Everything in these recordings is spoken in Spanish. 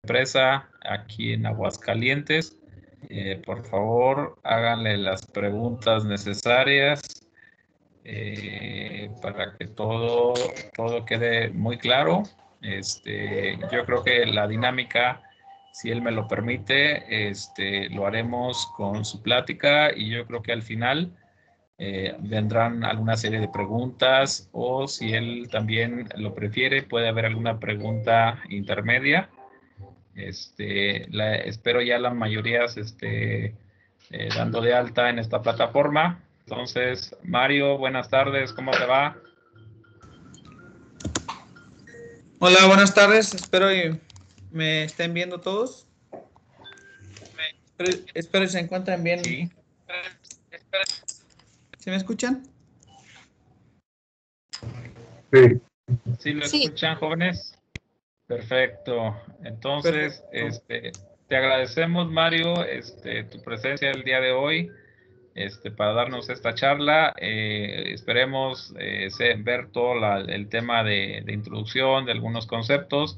empresa aquí en Aguascalientes. Por favor, háganle las preguntas necesarias para que todo quede muy claro. Yo creo que la dinámica, si él me lo permite, lo haremos con su plática y yo creo que al final vendrán alguna serie de preguntas o si él también lo prefiere, puede haber alguna pregunta intermedia. Espero ya la mayoría se esté dando de alta en esta plataforma. Entonces, Mario, buenas tardes, ¿cómo te va? Hola, buenas tardes, espero que me estén viendo todos. Espero que se encuentren bien. Sí. ¿Sí me escuchan? Sí. ¿Sí lo escuchan, jóvenes? Perfecto. Entonces, Perfecto. te agradecemos, Mario, tu presencia el día de hoy, para darnos esta charla. Esperemos ver todo el tema de introducción de algunos conceptos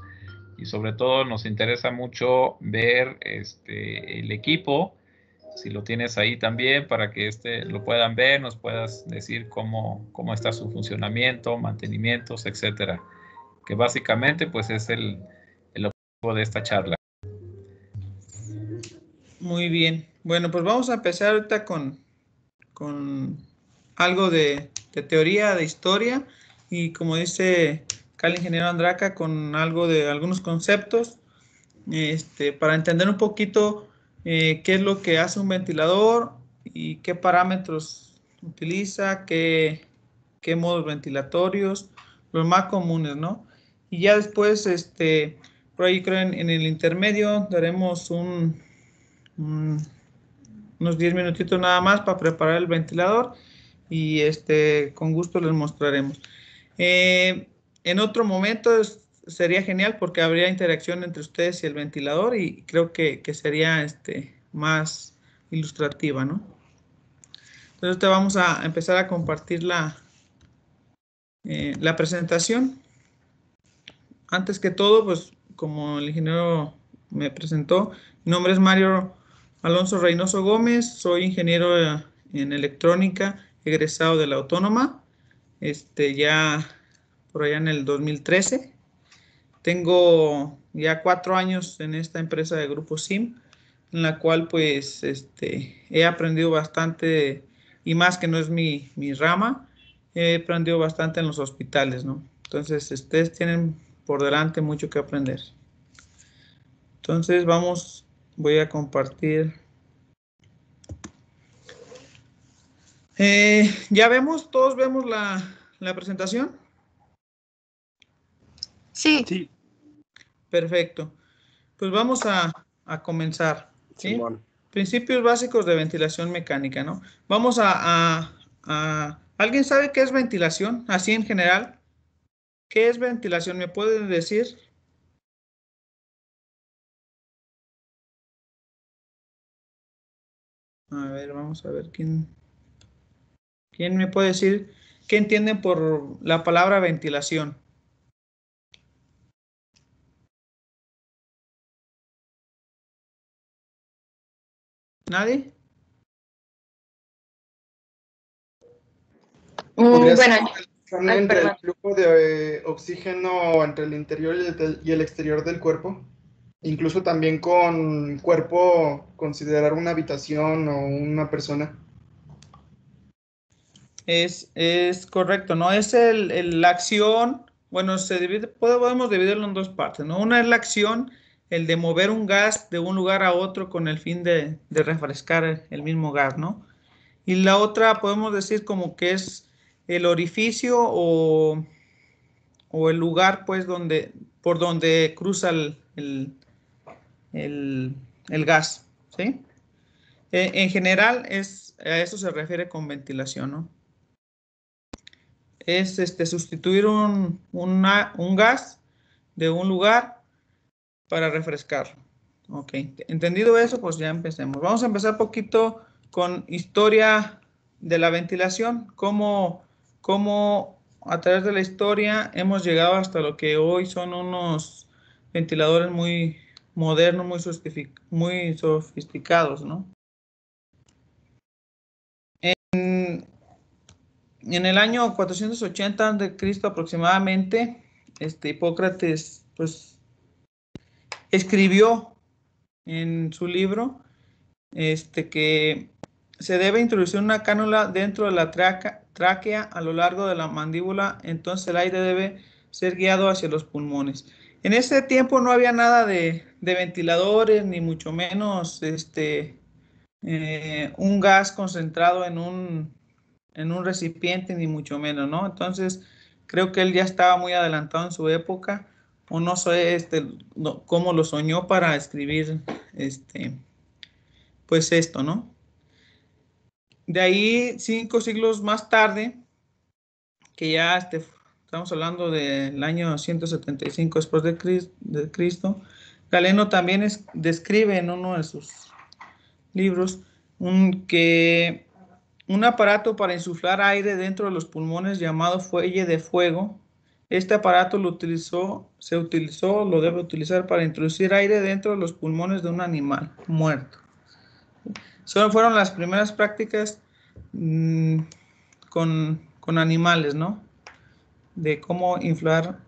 y sobre todo nos interesa mucho ver el equipo, si lo tienes ahí también, para que lo puedan ver, nos puedas decir cómo está su funcionamiento, mantenimientos, etcétera. Que básicamente pues es el objetivo de esta charla. Muy bien. Bueno, pues vamos a empezar ahorita con algo de teoría, de historia y como dice acá el ingeniero Andraca, con algo de algunos conceptos para entender un poquito qué es lo que hace un ventilador y qué parámetros utiliza, qué modos ventilatorios, los más comunes, ¿no? Y ya después, por ahí creo en el intermedio daremos unos 10 minutitos nada más para preparar el ventilador y con gusto les mostraremos. En otro momento sería genial porque habría interacción entre ustedes y el ventilador y creo que sería más ilustrativa, ¿no? Entonces te vamos a empezar a compartir la presentación. Antes que todo, pues como el ingeniero me presentó, mi nombre es Mario Alonso Reynoso Gómez, soy ingeniero en electrónica, egresado de la Autónoma, ya por allá en el 2013. Tengo ya 4 años en esta empresa de Grupo SIM, en la cual pues he aprendido bastante y más que no es mi rama, he aprendido bastante en los hospitales, ¿no? Entonces ustedes tienen por delante mucho que aprender. Entonces voy a compartir. ¿Ya todos vemos la presentación? Sí. Sí. Perfecto. Pues vamos a comenzar. ¿Sí? Simón. Principios básicos de ventilación mecánica, ¿no? Vamos ¿Alguien sabe qué es ventilación? Así en general. ¿Qué es ventilación? ¿Me puede decir? A ver, vamos a ver quién me puede decir qué entienden por la palabra ventilación. ¿Nadie? Bueno, entre el flujo de oxígeno entre el interior y el exterior del cuerpo, incluso también con cuerpo, considerar una habitación o una persona. Es correcto, ¿no? Es la acción, bueno, podemos dividirlo en dos partes, ¿no? Una es la acción, el de mover un gas de un lugar a otro con el fin de refrescar el mismo gas, ¿no? Y la otra podemos decir como que es el orificio o el lugar, pues, por donde cruza el gas, ¿sí? En general, a eso se refiere con ventilación, ¿no? Es sustituir un gas de un lugar para refrescarlo. Ok, entendido eso, pues ya empecemos. Vamos a empezar un poquito con historia de la ventilación, cómo a través de la historia hemos llegado hasta lo que hoy son unos ventiladores muy, modernos, muy sofisticados, ¿no? En el año 480 a.C. aproximadamente, Hipócrates, pues, escribió en su libro que se debe introducir una cánula dentro de la tráquea a lo largo de la mandíbula, entonces el aire debe ser guiado hacia los pulmones. En ese tiempo no había nada de ventiladores, ni mucho menos un gas concentrado en un recipiente, ni mucho menos, ¿no? Entonces, creo que él ya estaba muy adelantado en su época, o no sé cómo lo soñó para escribir pues esto, ¿no? De ahí, 5 siglos más tarde, que ya estamos hablando del año 175 después de Cristo, Galeno también describe en uno de sus libros que un aparato para insuflar aire dentro de los pulmones llamado fuelle de fuego. Este aparato lo debe utilizar para introducir aire dentro de los pulmones de un animal muerto. Solo fueron las primeras prácticas con animales, ¿no? De cómo inflar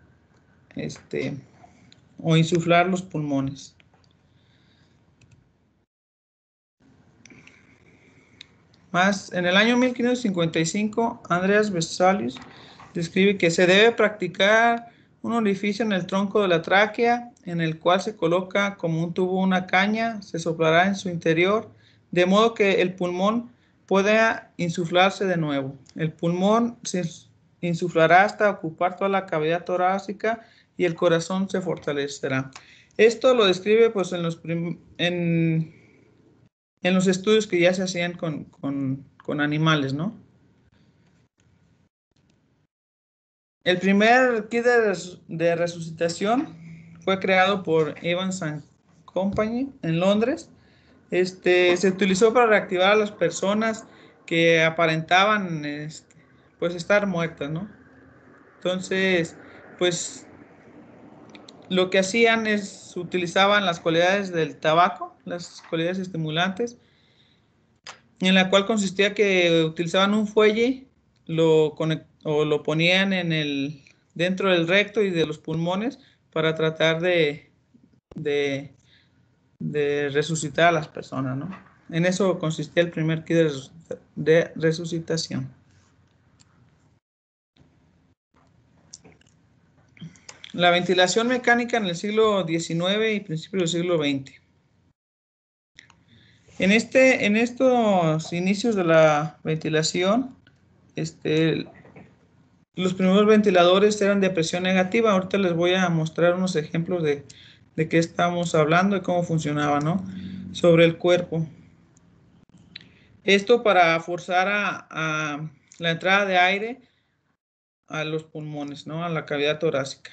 o insuflar los pulmones. Más, en el año 1555, Andreas Vesalius describe que se debe practicar un orificio en el tronco de la tráquea, en el cual se coloca como un tubo una caña, se soplará en su interior, de modo que el pulmón pueda insuflarse de nuevo. El pulmón se insuflará hasta ocupar toda la cavidad torácica y el corazón se fortalecerá. Esto lo describe pues en los estudios que ya se hacían con animales, ¿no? El primer kit de resucitación fue creado por Evans & Company en Londres. Se utilizó para reactivar a las personas que aparentaban pues estar muertas, ¿no? Entonces, pues lo que hacían es utilizaban las cualidades del tabaco, las cualidades estimulantes, en la cual consistía que utilizaban un fuelle, lo ponían dentro del recto y de los pulmones para tratar de resucitar a las personas, ¿no? En eso consistía el primer kit de resucitación. La ventilación mecánica en el siglo XIX y principios del siglo XX. En estos inicios de la ventilación, los primeros ventiladores eran de presión negativa. Ahorita les voy a mostrar unos ejemplos de qué estamos hablando y cómo funcionaba, ¿no? Sobre el cuerpo. Esto para forzar a la entrada de aire a los pulmones, ¿no? A la cavidad torácica.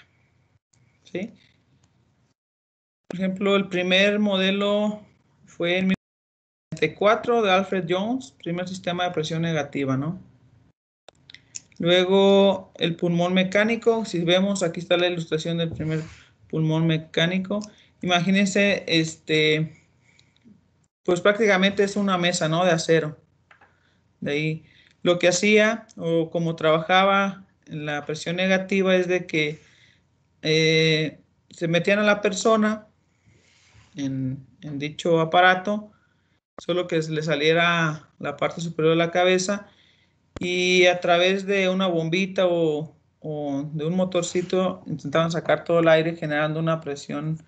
¿Sí? Por ejemplo, el primer modelo fue en 1994 de Alfred Jones, primer sistema de presión negativa, ¿no? Luego el pulmón mecánico, si vemos, aquí está la ilustración del primer pulmón mecánico. Imagínense, pues prácticamente es una mesa, ¿no? De acero. De ahí, lo que hacía o como trabajaba en la presión negativa es de que se metían a la persona en dicho aparato, solo que le saliera la parte superior de la cabeza, y a través de una bombita o de un motorcito intentaban sacar todo el aire generando una presión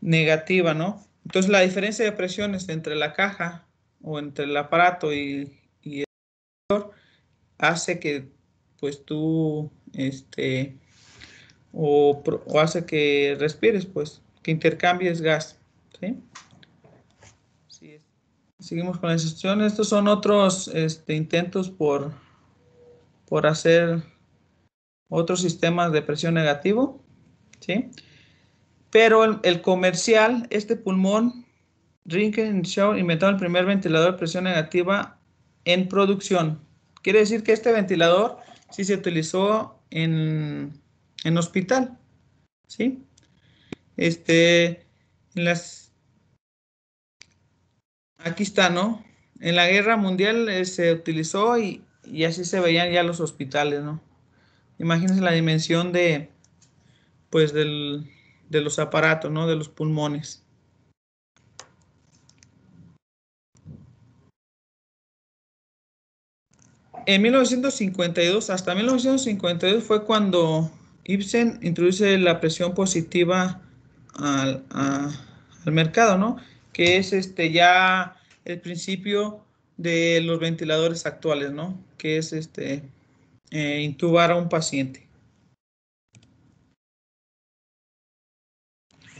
negativa, ¿no? Entonces la diferencia de presiones entre la caja o entre el aparato y el motor hace que pues tú o hace que respires, pues que intercambies gas, ¿sí? Sí. Seguimos con la sesión. Estos son otros intentos por hacer otros sistemas de presión negativo, ¿sí? Pero el comercial, pulmón, Rinken y Shaw inventaron el primer ventilador de presión negativa en producción. Quiere decir que este ventilador sí se utilizó en hospital, ¿sí? Aquí está, ¿no? En la Guerra Mundial se utilizó y así se veían ya los hospitales, ¿no? Imagínense la dimensión pues, de los aparatos, ¿no? De los pulmones. En 1952, hasta 1952 fue cuando Ibsen introduce la presión positiva al mercado, ¿no? Que es ya el principio de los ventiladores actuales, ¿no? Que es intubar a un paciente.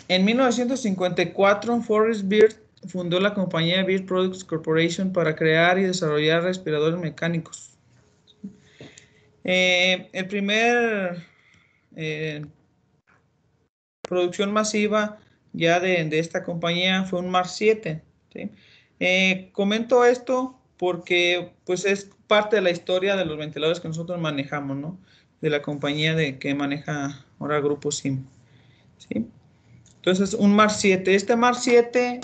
En 1954, Forrest Beard fundó la compañía Beard Products Corporation para crear y desarrollar respiradores mecánicos. El primer producción masiva ya de esta compañía fue un Mark 7. ¿Sí? Comento esto porque pues es parte de la historia de los ventiladores que nosotros manejamos, ¿no? De la compañía que maneja ahora Grupo SIM. ¿Sí? Entonces, un Mark 7. Este Mark 7,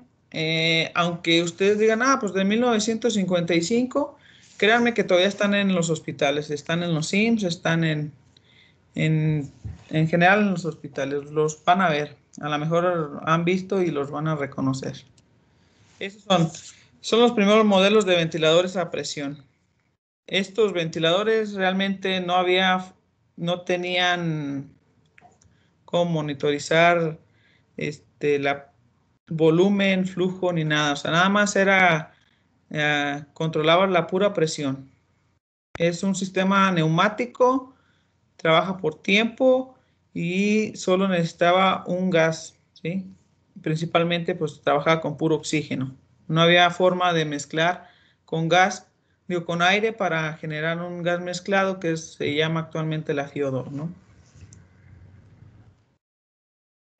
aunque ustedes digan, pues de 1955, créanme que todavía están en los hospitales, están en los SIMS, están en general en los hospitales. Los van a ver, a lo mejor han visto y los van a reconocer. Esos son los primeros modelos de ventiladores a presión. Estos ventiladores realmente no tenían cómo monitorizar la volumen, flujo ni nada. O sea, nada más controlaba la pura presión. Es un sistema neumático, trabaja por tiempo y solo necesitaba un gas, ¿sí? Principalmente pues trabajaba con puro oxígeno. No había forma de mezclar con gas, con aire para generar un gas mezclado que se llama actualmente la FIO2, ¿no?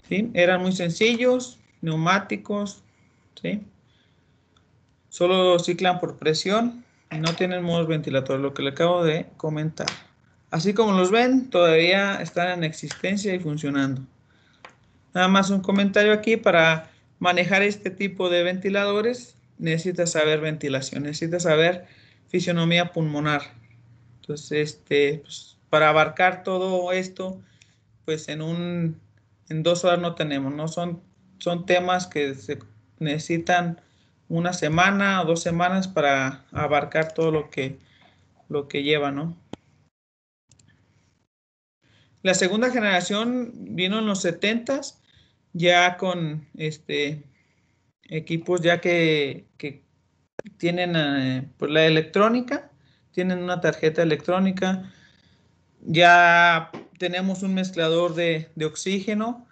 ¿Sí? Eran muy sencillos, neumáticos, ¿sí? Solo ciclan por presión y no tienen modos ventilatorios, lo que le acabo de comentar. Así como los ven, todavía están en existencia y funcionando. Nada más un comentario aquí: para manejar este tipo de ventiladores necesitas saber ventilación, necesitas saber fisionomía pulmonar. Entonces, pues, para abarcar todo esto, pues en 2 horas no tenemos, ¿no? Son temas que se necesitan una semana o 2 semanas para abarcar todo lo que lleva, ¿no? La segunda generación vino en los 70s, ya con equipos ya que tienen pues la electrónica, tienen una tarjeta electrónica, ya tenemos un mezclador de oxígeno,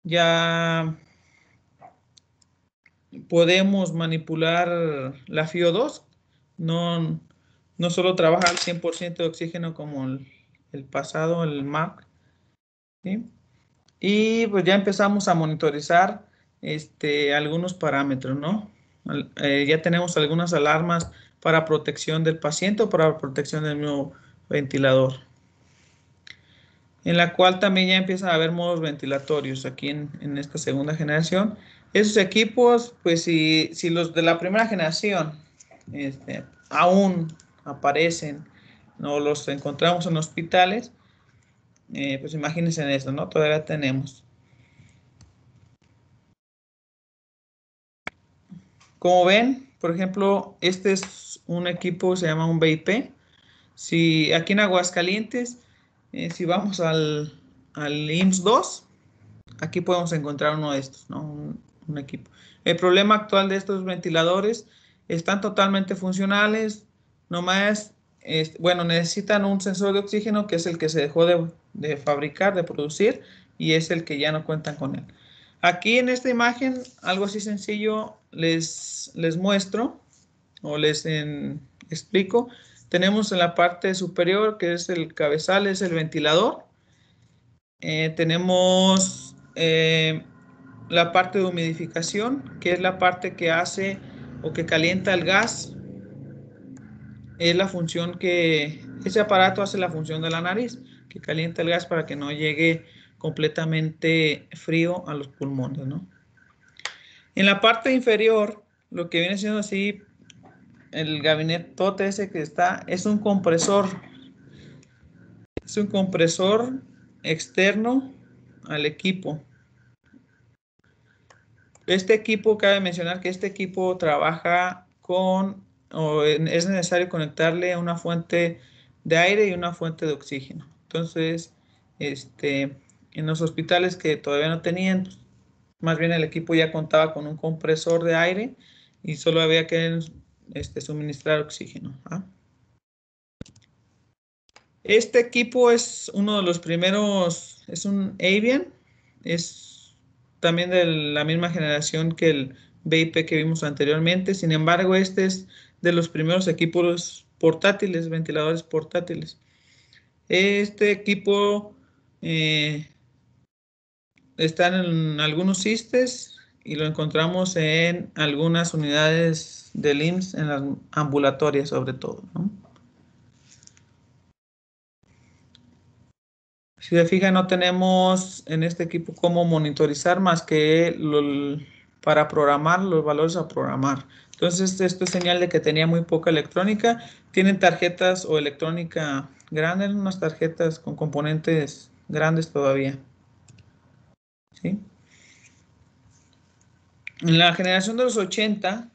ya podemos manipular la FIO2, no solo trabaja al 100% de oxígeno como el pasado, el MAC, ¿sí? Y pues ya empezamos a monitorizar algunos parámetros, ¿no? Ya tenemos algunas alarmas para protección del paciente o para protección del mismo ventilador, en la cual también ya empiezan a haber modos ventilatorios aquí en esta segunda generación. Esos equipos, pues si los de la primera generación aún aparecen, no los encontramos en hospitales, pues imagínense en esto, ¿no? Todavía tenemos. Como ven, por ejemplo, este es un equipo, se llama un BIP. Si aquí en Aguascalientes, si vamos al IMSS 2, aquí podemos encontrar uno de estos, ¿no? Un equipo. El problema actual de estos ventiladores, están totalmente funcionales, nomás, bueno, necesitan un sensor de oxígeno, que es el que se dejó de fabricar, de producir, y es el que ya no cuentan con él. Aquí en esta imagen, algo así sencillo, les muestro o les explico. Tenemos en la parte superior, que es el cabezal, es el ventilador. Tenemos la parte de humidificación, que es la parte que hace o que calienta el gas. Es la función ese aparato hace la función de la nariz, que calienta el gas para que no llegue completamente frío a los pulmones, ¿no? En la parte inferior, lo que viene siendo así, el gabinete ese que está, es un compresor. Es un compresor externo al equipo. Este equipo, cabe mencionar que este equipo trabaja con, o es necesario conectarle una fuente de aire y una fuente de oxígeno. Entonces, en los hospitales que todavía no tenían, pues, más bien el equipo ya contaba con un compresor de aire y solo había que suministrar oxígeno. ¿Ah? Este equipo es uno de los primeros, es un Avian, es también de la misma generación que el BIP que vimos anteriormente. Sin embargo, este es de los primeros equipos portátiles, ventiladores portátiles. Este equipo está en algunos CISTES y lo encontramos en algunas unidades del IMSS, en las ambulatorias sobre todo, ¿no? Si se fijan, no tenemos en este equipo cómo monitorizar más que para programar los valores a programar. Entonces, esto es señal de que tenía muy poca electrónica. Tienen tarjetas o electrónica grande, unas tarjetas con componentes grandes todavía. ¿Sí? En la generación de los 80,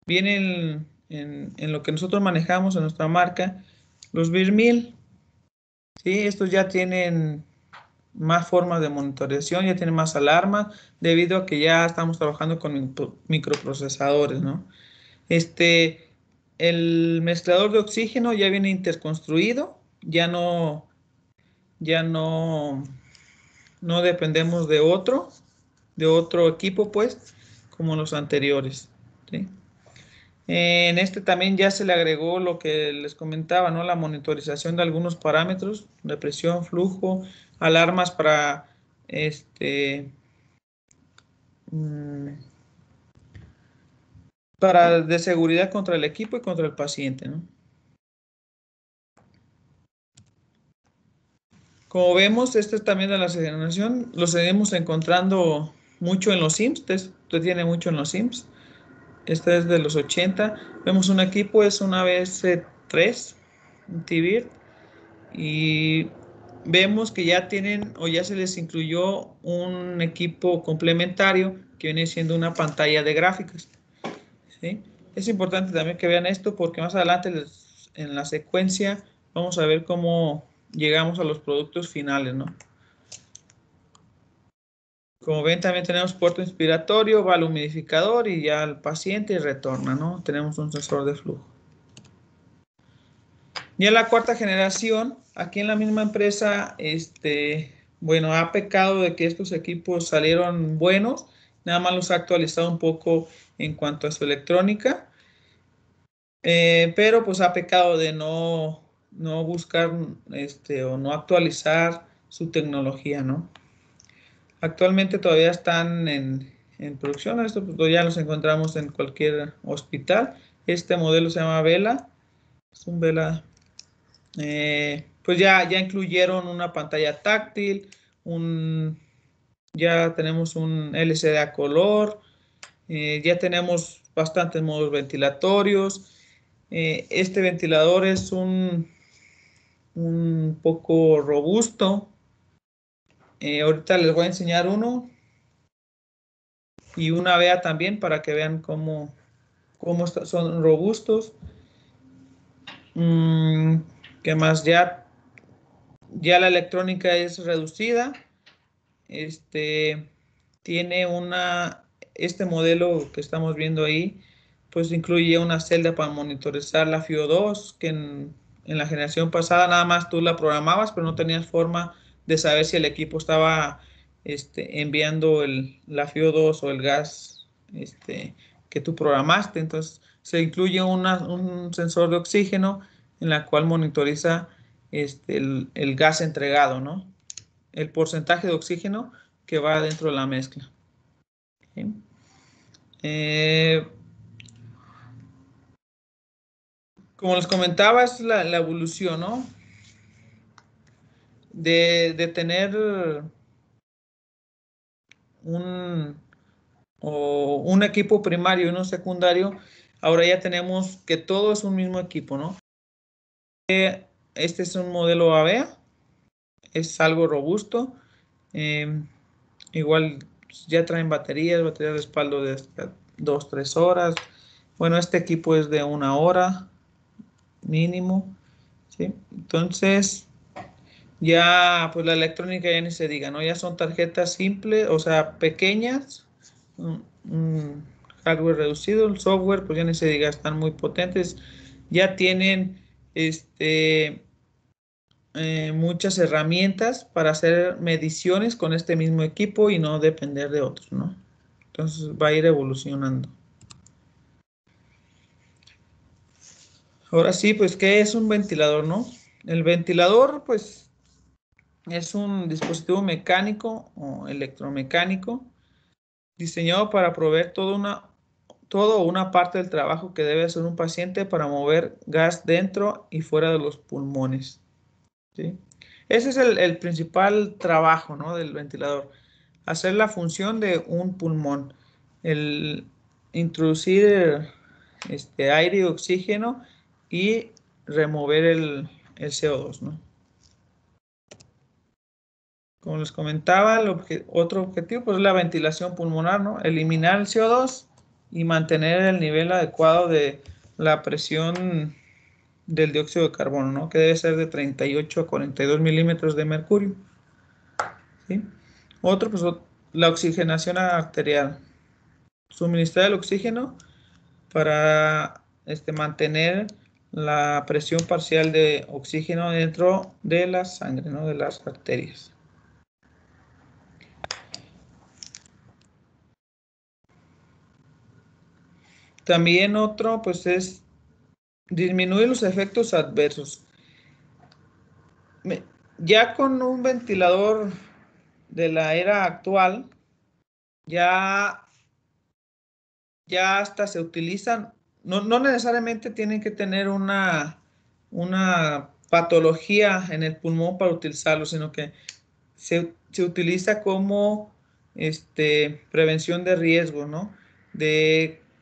vienen en lo que nosotros manejamos en nuestra marca, los BIR 1000. ¿Sí? Estos ya tienen más formas de monitorización, ya tienen más alarmas, debido a que ya estamos trabajando con microprocesadores, ¿no? El mezclador de oxígeno ya viene interconstruido, no dependemos de otro equipo, pues, como los anteriores, ¿sí? En este también ya se le agregó lo que les comentaba, ¿no? La monitorización de algunos parámetros, de presión, flujo, alarmas para de seguridad contra el equipo y contra el paciente, ¿no? Como vemos, este es también de la generación, lo seguimos encontrando mucho en los SIMS, usted tiene mucho en los SIMS. Este es de los 80. Vemos un equipo, es una BS3, un TBIR, y vemos que ya tienen o ya se les incluyó un equipo complementario que viene siendo una pantalla de gráficas, ¿sí? Es importante también que vean esto porque más adelante en la secuencia vamos a ver cómo llegamos a los productos finales, ¿no? Como ven, también tenemos puerto inspiratorio, va al humidificador y ya al paciente y retorna, ¿no? Tenemos un sensor de flujo. Ya la cuarta generación, aquí en la misma empresa, bueno, ha pecado de que estos equipos salieron buenos, nada más los ha actualizado un poco en cuanto a su electrónica, pero pues ha pecado de no buscar o no actualizar su tecnología, ¿no? Actualmente todavía están en producción, esto pues, ya los encontramos en cualquier hospital. Este modelo se llama Vela, es un Vela. Pues ya incluyeron una pantalla táctil, ya tenemos un LCD a color, ya tenemos bastantes modos ventilatorios. Este ventilador es un poco robusto. Ahorita les voy a enseñar uno y una vea también para que vean cómo son robustos. ¿Qué más? Ya la electrónica es reducida. Tiene este modelo que estamos viendo ahí, pues incluye una celda para monitorizar la FIO2, que en la generación pasada nada más tú la programabas, pero no tenías forma de saber si el equipo estaba enviando la FIO2 o el gas que tú programaste. Entonces se incluye un sensor de oxígeno en la cual monitoriza el gas entregado, ¿no? El porcentaje de oxígeno que va dentro de la mezcla. ¿Sí? Como les comentaba, es la evolución, ¿no? de tener un equipo primario y uno secundario, ahora ya tenemos que todo es un mismo equipo, ¿no? Este es un modelo AVEA, es algo robusto, igual ya traen batería de respaldo de hasta 2-3 horas. Bueno, este equipo es de 1 hora mínimo, ¿sí? Entonces, ya pues la electrónica ya ni se diga, ¿no? Ya son tarjetas simples, o sea, pequeñas, un hardware reducido, el software pues ya ni se diga, están muy potentes, ya tienen muchas herramientas para hacer mediciones con este mismo equipo y no depender de otros, ¿no? Entonces va a ir evolucionando. Ahora sí, pues, ¿qué es un ventilador, no? El ventilador, pues, es un dispositivo mecánico o electromecánico diseñado para proveer todo o una parte del trabajo que debe hacer un paciente para mover gas dentro y fuera de los pulmones, ¿sí? Ese es el principal trabajo, ¿no?, del ventilador. Hacer la función de un pulmón. El introducir aire y oxígeno y remover el CO2, ¿no? Como les comentaba, otro objetivo pues, es la ventilación pulmonar, ¿no? Eliminar el CO2 y mantener el nivel adecuado de la presión del dióxido de carbono, ¿no? Que debe ser de 38 a 42 milímetros de mercurio, ¿sí? Otro, pues la oxigenación arterial. Suministrar el oxígeno para mantener la presión parcial de oxígeno dentro de la sangre, ¿no? De las arterias. También otro, pues, es disminuir los efectos adversos. Ya con un ventilador de la era actual, ya hasta se utilizan, no necesariamente tienen que tener una patología en el pulmón para utilizarlo, sino que se utiliza como prevención de riesgo, ¿no?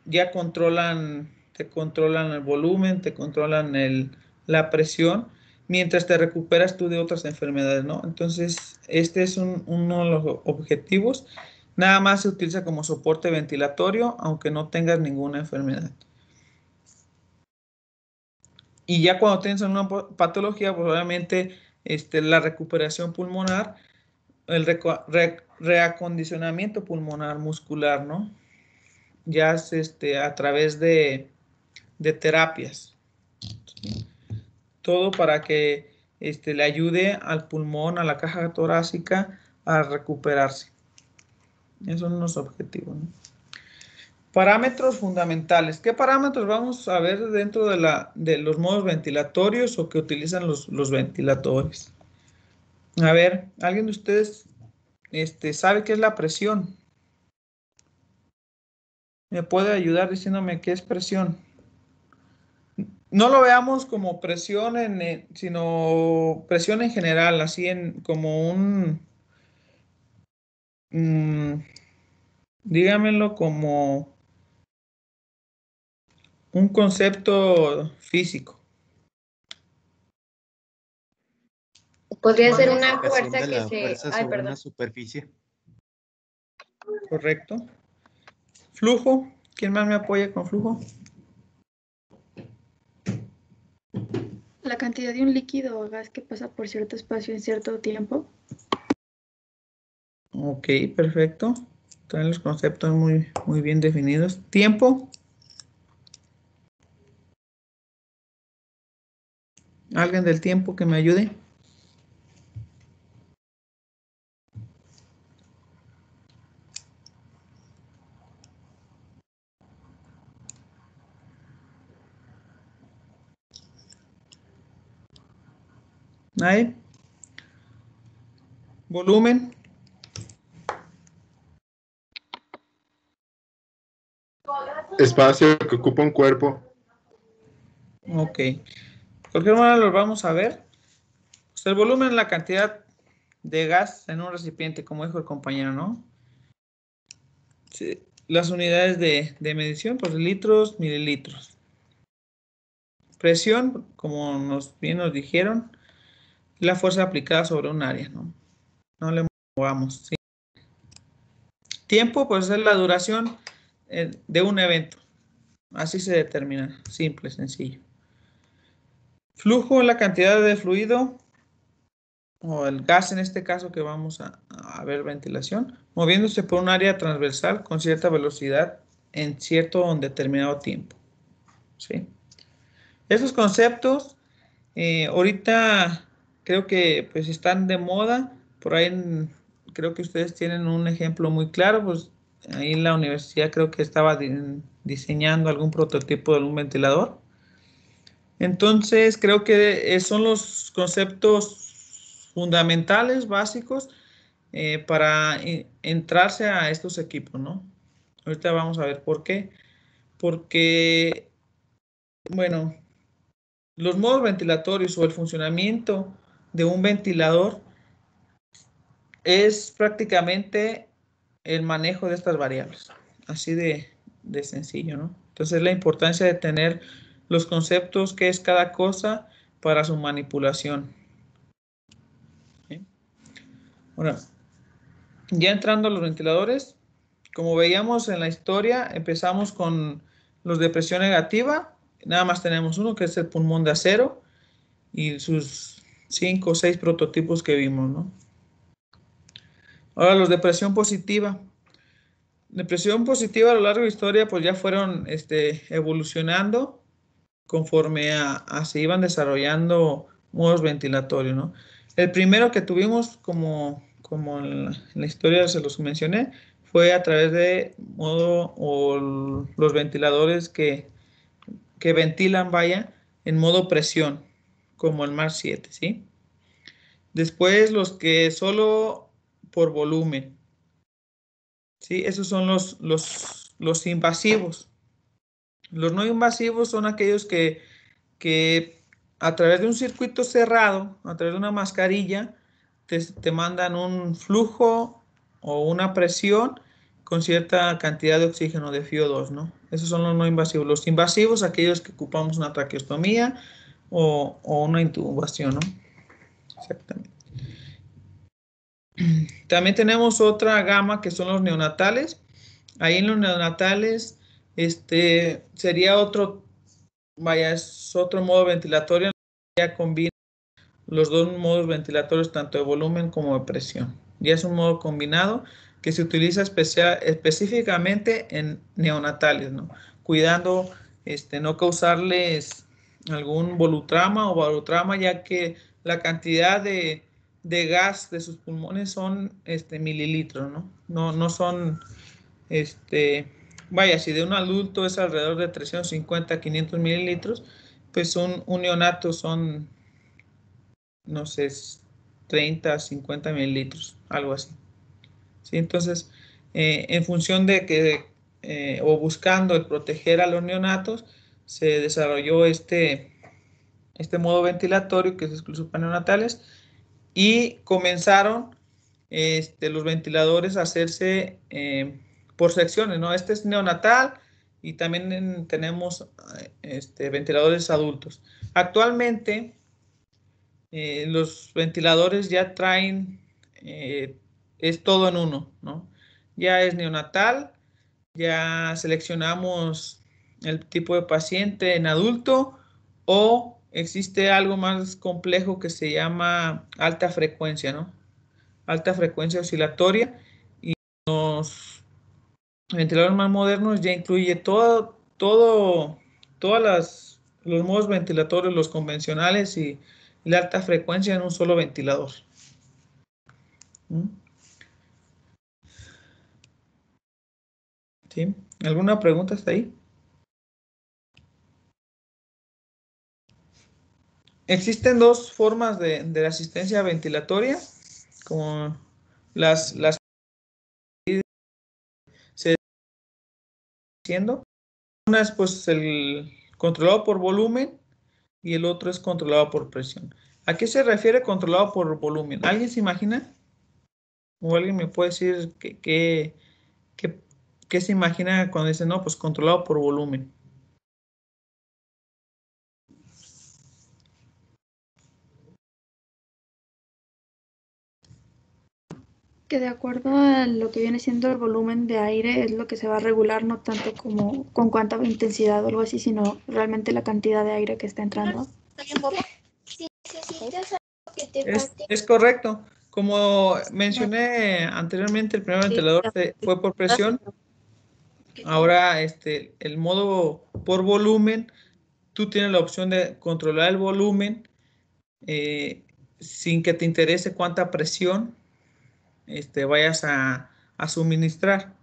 Ya te controlan el volumen, te controlan la presión, mientras te recuperas tú de otras enfermedades, ¿no? Entonces, este es uno de los objetivos. Nada más se utiliza como soporte ventilatorio, aunque no tengas ninguna enfermedad. Y ya cuando tienes una patología, pues obviamente la recuperación pulmonar, el reacondicionamiento pulmonar muscular, ¿no? Ya es a través de terapias. ¿Sí? Todo para que le ayude al pulmón, a la caja torácica a recuperarse. Esos son los objetivos, ¿no? Parámetros fundamentales. ¿Qué parámetros vamos a ver dentro de los modos ventilatorios o que utilizan los ventiladores? A ver, ¿alguien de ustedes sabe qué es la presión? ¿Me puede ayudar diciéndome qué es presión? No lo veamos como presión, sino presión en general, así como dígamelo como un concepto físico. Podría ser una fuerza de la que fuerza sobre una superficie. Correcto. Flujo. ¿Quién más me apoya con flujo? La cantidad de un líquido o gas que pasa por cierto espacio en cierto tiempo. Ok, perfecto. Traen los conceptos muy bien definidos. Tiempo. ¿Alguien del tiempo que me ayude? ¿Nadie? Volumen. Espacio que ocupa un cuerpo. Ok. De cualquier manera lo vamos a ver. Pues el volumen es la cantidad de gas en un recipiente, como dijo el compañero, ¿no? Sí. Las unidades de medición, pues litros, mililitros. Presión, como bien nos dijeron, la fuerza aplicada sobre un área, ¿no? No le movamos, ¿sí? Tiempo, pues es la duración de un evento. Así se determina, simple, sencillo. Flujo, la cantidad de fluido, o el gas en este caso que vamos a ver ventilación, moviéndose por un área transversal con cierta velocidad en cierto o determinado tiempo. ¿Sí? Esos conceptos ahorita creo que pues están de moda. Por ahí creo que ustedes tienen un ejemplo muy claro. Pues ahí en la universidad creo que estaba diseñando algún prototipo de un ventilador. Entonces creo que son los conceptos fundamentales, básicos, para entrarse a estos equipos, ¿no? Ahorita vamos a ver por qué. Porque, bueno, los modos ventilatorios o el funcionamiento de un ventilador es prácticamente el manejo de estas variables. Así de sencillo, ¿no? Entonces la importancia de tener los conceptos, qué es cada cosa para su manipulación. ¿Sí? Ahora, ya entrando a los ventiladores, como veíamos en la historia, empezamos con los de presión negativa. Nada más tenemos uno, que es el pulmón de acero, y sus 5 o 6 prototipos que vimos, ¿no? Ahora los de presión positiva. De presión positiva a lo largo de la historia, pues ya fueron evolucionando conforme se iban desarrollando modos ventilatorios, ¿no? El primero que tuvimos, como en la historia se los mencioné, fue a través de modo o los ventiladores que ventilan, vaya, en modo presión, como el Mark 7, ¿sí? Después los que solo por volumen, ¿sí? Esos son los invasivos. Los no invasivos son aquellos que a través de un circuito cerrado, a través de una mascarilla, te mandan un flujo o una presión con cierta cantidad de oxígeno de FiO2, ¿no? Esos son los no invasivos. Los invasivos, aquellos que ocupamos una traqueostomía o una intubación, ¿no? Exactamente. También tenemos otra gama que son los neonatales. Ahí en los neonatales sería otro, vaya, es otro modo ventilatorio. Ya combina los dos modos ventilatorios, tanto de volumen como de presión. Ya es un modo combinado que se utiliza específicamente en neonatales, ¿no? Cuidando no causarles algún volutrama o barotrauma, ya que la cantidad de gas de sus pulmones son mililitros, ¿no? No son, vaya, si de un adulto es alrededor de 350 a 500 mililitros, pues un neonato son, no sé, 30 a 50 mililitros, algo así. ¿Sí? Entonces, en función de que, o buscando el proteger a los neonatos, se desarrolló este modo ventilatorio que es exclusivo para neonatales, y comenzaron los ventiladores a hacerse por secciones, ¿no? Este es neonatal y también tenemos ventiladores adultos. Actualmente, los ventiladores ya traen, es todo en uno, ¿no? Ya es neonatal, ya seleccionamos el tipo de paciente en adulto, o existe algo más complejo que se llama alta frecuencia, ¿no? Alta frecuencia oscilatoria, y los ventiladores más modernos ya incluye todos los modos ventilatorios, los convencionales y la alta frecuencia en un solo ventilador. ¿Sí? ¿Alguna pregunta hasta ahí? Existen dos formas de la asistencia ventilatoria, como las se haciendo. Una es pues el controlado por volumen y el otro es controlado por presión. ¿A qué se refiere controlado por volumen? ¿Alguien se imagina? ¿O alguien me puede decir qué se imagina cuando dice, no, pues controlado por volumen? Que de acuerdo a lo que viene siendo el volumen de aire es lo que se va a regular, no tanto como con cuánta intensidad o algo así, sino realmente la cantidad de aire que está entrando. Es correcto. Como mencioné anteriormente, el primer ventilador fue por presión. Ahora el modo por volumen, tú tienes la opción de controlar el volumen sin que te interese cuánta presión vayas a suministrar.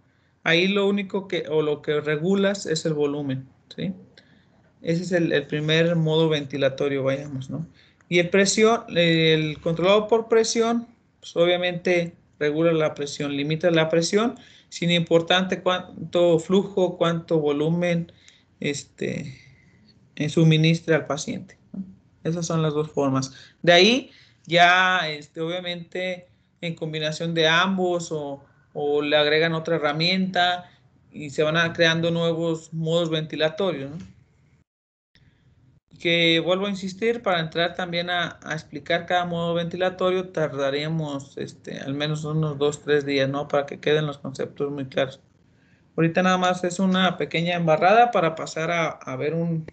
Ahí lo único lo que regulas es el volumen, ¿sí? Ese es el primer modo ventilatorio, vayamos, ¿no? Y el controlado por presión, pues obviamente regula la presión, limita la presión, sin importar cuánto flujo, cuánto volumen suministre al paciente, ¿no? Esas son las dos formas. De ahí ya, obviamente, en combinación de ambos o le agregan otra herramienta y se van creando nuevos modos ventilatorios, ¿no? Que vuelvo a insistir, para entrar también a explicar cada modo ventilatorio, tardaríamos al menos unos 2-3 días, ¿no? Para que queden los conceptos muy claros. Ahorita nada más es una pequeña embarrada para pasar a ver un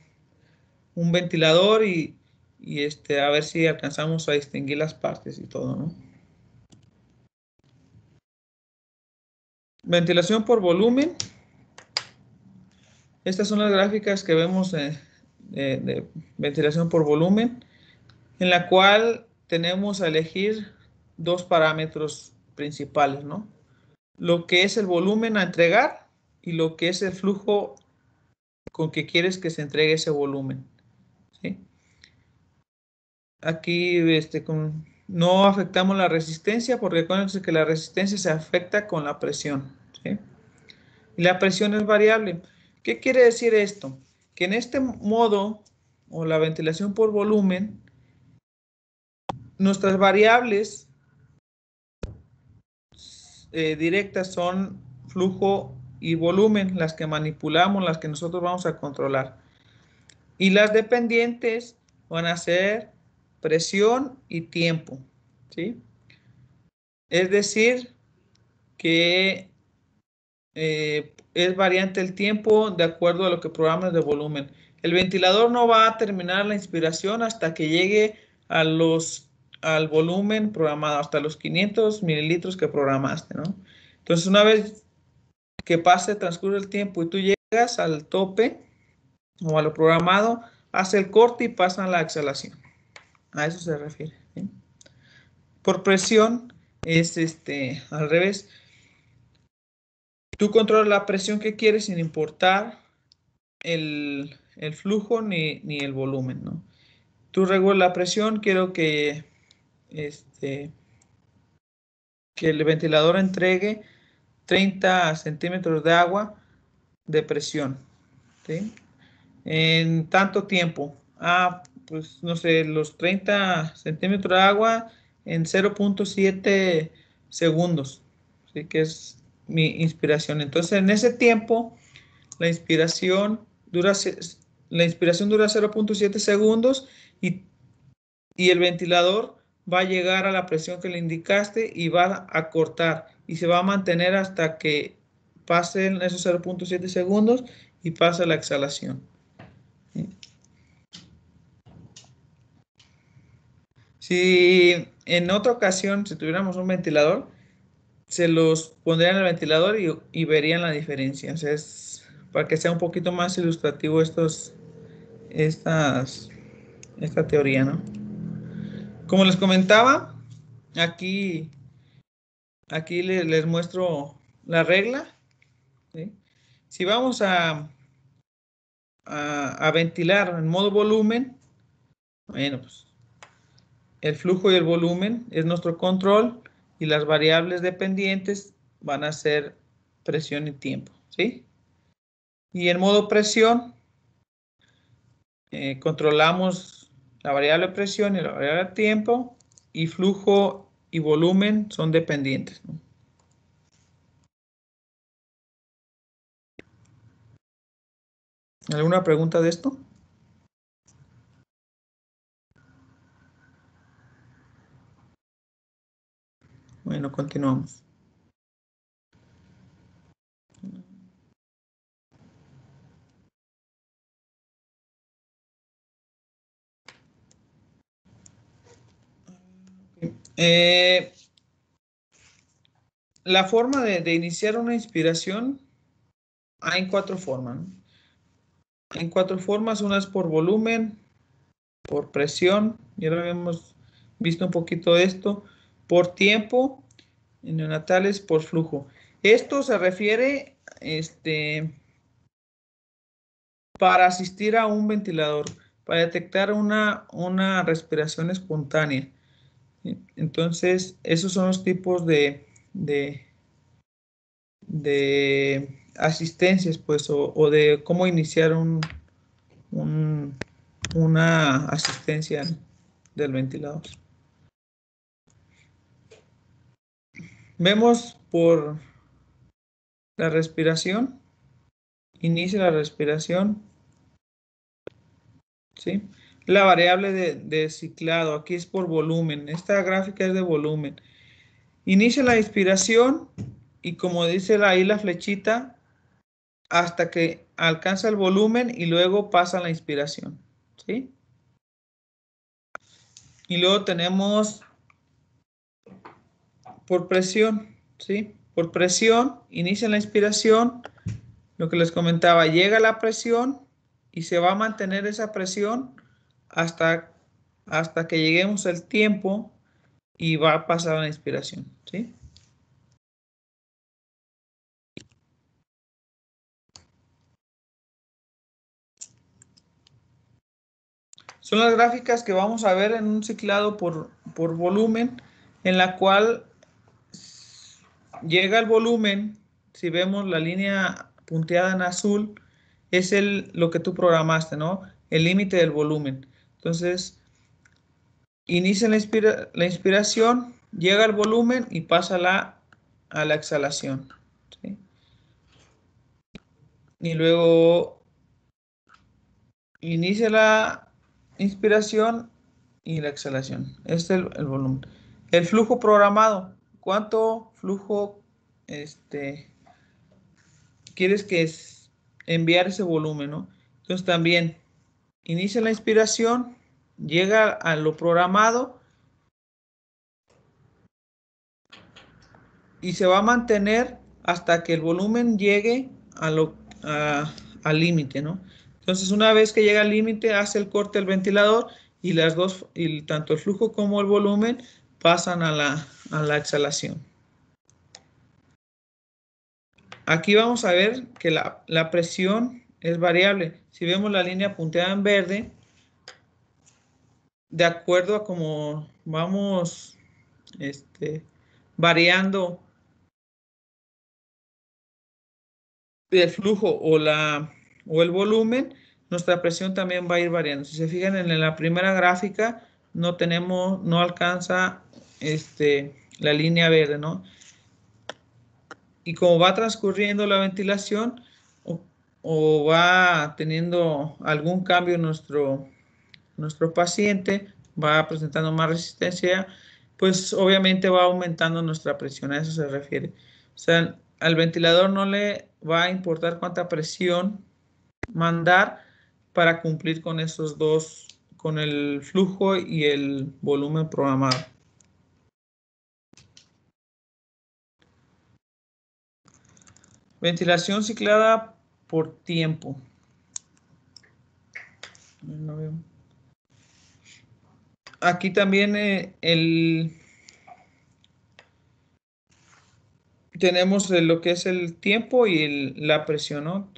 ventilador y a ver si alcanzamos a distinguir las partes y todo, ¿no? Ventilación por volumen. Estas son las gráficas que vemos de ventilación por volumen, en la cual tenemos a elegir dos parámetros principales, ¿no? Lo que es el volumen a entregar y lo que es el flujo con que quieres que se entregue ese volumen, ¿sí? Aquí no afectamos la resistencia, porque acuérdense que la resistencia se afecta con la presión, ¿sí? Y la presión es variable. ¿Qué quiere decir esto? Que en este modo, o la ventilación por volumen, nuestras variables directas son flujo y volumen, las que manipulamos, las que nosotros vamos a controlar. Y las dependientes van a ser presión y tiempo, ¿sí? Es decir, que es variante el tiempo de acuerdo a lo que programas de volumen. El ventilador no va a terminar la inspiración hasta que llegue al volumen programado, hasta los 500 mililitros que programaste, ¿no? Entonces, una vez que transcurre el tiempo y tú llegas al tope o a lo programado, hace el corte y pasa a la exhalación. A eso se refiere, ¿sí? Por presión es al revés. Tú controlas la presión que quieres sin importar el flujo ni el volumen, ¿no? Tú regulas la presión, quiero que el ventilador entregue 30 centímetros de agua de presión, ¿sí? En tanto tiempo. Pues no sé, los 30 centímetros de agua en 0.7 segundos, ¿sí? Que es mi inspiración. Entonces, en ese tiempo, la inspiración dura 0.7 segundos y el ventilador va a llegar a la presión que le indicaste y va a cortar y se va a mantener hasta que pasen esos 0.7 segundos y pase la exhalación. Si en otra ocasión, si tuviéramos un ventilador, se los pondrían en el ventilador y verían la diferencia. O sea, es para que sea un poquito más ilustrativo esta teoría, ¿no? Como les comentaba, aquí les muestro la regla, ¿sí? Si vamos a ventilar en modo volumen, bueno, pues el flujo y el volumen es nuestro control y las variables dependientes van a ser presión y tiempo, ¿sí? Y en modo presión controlamos la variable presión y la variable tiempo, y flujo y volumen son dependientes, ¿no? ¿Alguna pregunta de esto? Bueno, continuamos. La forma de iniciar una inspiración hay 4 formas, ¿no? En 4 formas, una es por volumen, por presión, ya lo habíamos visto un poquito de esto, por tiempo, en neonatales por flujo. Esto se refiere para asistir a un ventilador, para detectar una respiración espontánea. Entonces, esos son los tipos de asistencias, pues, o de cómo iniciar una asistencia del ventilador. Vemos por la respiración, inicia la respiración, ¿sí? La variable de ciclado, aquí es por volumen, esta gráfica es de volumen. Inicia la inspiración y como dice ahí la flechita, hasta que alcanza el volumen y luego pasa la inspiración, ¿sí? Y luego tenemos por presión, ¿sí? Por presión, inicia la inspiración, lo que les comentaba, llega la presión y se va a mantener esa presión hasta que lleguemos al tiempo y va a pasar la inspiración, ¿sí? Son las gráficas que vamos a ver en un ciclado por volumen, en la cual llega el volumen, si vemos la línea punteada en azul, es lo que tú programaste, ¿no? El límite del volumen. Entonces, inicia la inspiración, llega el volumen y pasa a la exhalación, ¿sí? Y luego inicia la inspiración y la exhalación. Este es el volumen. El flujo programado. ¿Cuánto flujo quieres que es enviar ese volumen, ¿no? Entonces también inicia la inspiración, llega a lo programado y se va a mantener hasta que el volumen llegue al límite, ¿no? Entonces, una vez que llega al límite, hace el corte del ventilador y tanto el flujo como el volumen pasan a la exhalación. Aquí vamos a ver que la presión es variable. Si vemos la línea punteada en verde, de acuerdo a cómo vamos variando el flujo o el volumen, nuestra presión también va a ir variando. Si se fijan en la primera gráfica, no alcanza la línea verde, ¿no? Y como va transcurriendo la ventilación o va teniendo algún cambio nuestro paciente, va presentando más resistencia, pues obviamente va aumentando nuestra presión, a eso se refiere. O sea, al ventilador no le va a importar cuánta presión mandar para cumplir con esos dos, con el flujo y el volumen programado. Ventilación ciclada por tiempo. Aquí también tenemos lo que es el tiempo y la presión, ¿no?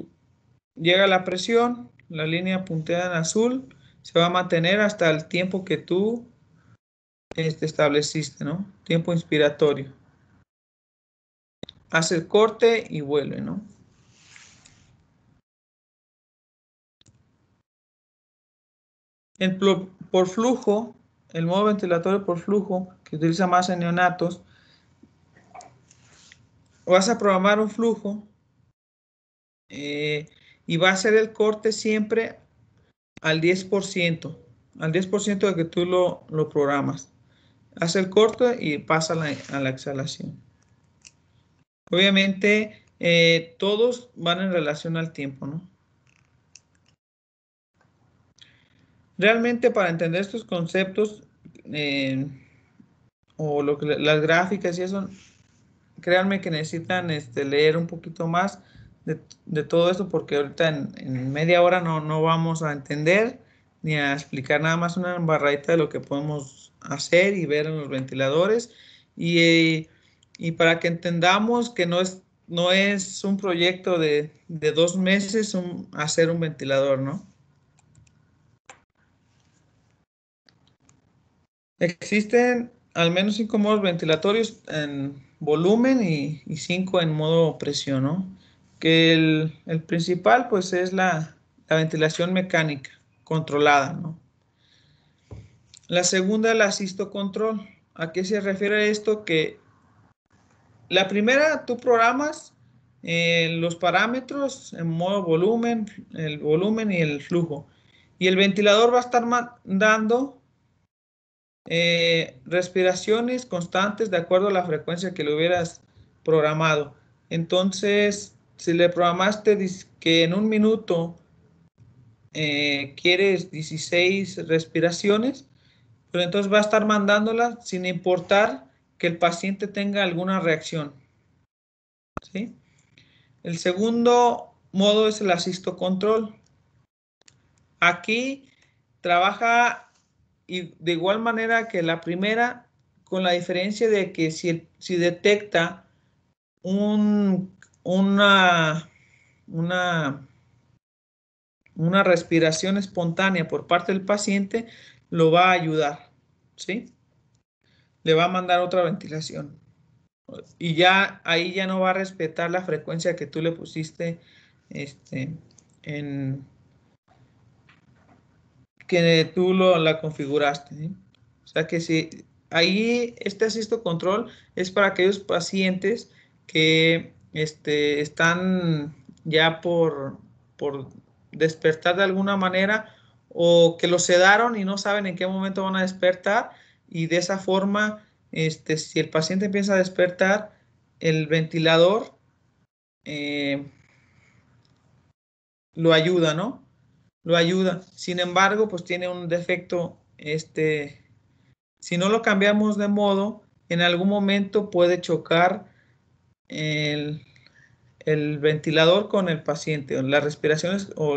Llega la presión, la línea punteada en azul, se va a mantener hasta el tiempo que tú estableciste, ¿no? Tiempo inspiratorio. Hace el corte y vuelve, ¿no? por flujo, el modo ventilatorio por flujo, que utiliza más en neonatos, vas a programar un flujo y va a ser el corte siempre al 10%, al 10% de que tú lo programas. Hace el corte y pasa a la exhalación. Obviamente, todos van en relación al tiempo, ¿no? Realmente, para entender estos conceptos o las gráficas y eso, créanme que necesitan leer un poquito más de todo esto, porque ahorita en media hora no vamos a entender ni a explicar, nada más una embarradita de lo que podemos hacer y ver en los ventiladores, y para que entendamos que no es un proyecto de 2 meses hacer un ventilador, ¿no? Existen al menos 5 modos ventilatorios en volumen y 5 en modo presión, ¿no? Que el principal, pues, es la ventilación mecánica controlada, ¿no? La segunda, el asistocontrol. ¿A qué se refiere esto? Que la primera, tú programas los parámetros en modo volumen, el volumen y el flujo. Y el ventilador va a estar dando respiraciones constantes de acuerdo a la frecuencia que le hubieras programado. Entonces, si le programaste que en un minuto quieres 16 respiraciones, pero entonces va a estar mandándolas sin importar que el paciente tenga alguna reacción, ¿sí? El segundo modo es el asistocontrol. Aquí trabaja y de igual manera que la primera, con la diferencia de que si detecta una respiración espontánea por parte del paciente, lo va a ayudar, ¿sí? Le va a mandar otra ventilación. Y ya ahí ya no va a respetar la frecuencia que tú le pusiste que tú la configuraste, ¿sí? O sea que si ahí este asisto control es para aquellos pacientes que están ya por despertar de alguna manera, o que los sedaron y no saben en qué momento van a despertar, y de esa forma, si el paciente empieza a despertar, el ventilador lo ayuda, ¿no? Lo ayuda. Sin embargo, pues tiene un defecto, si no lo cambiamos de modo, en algún momento puede chocar el ventilador con el paciente, o las respiraciones o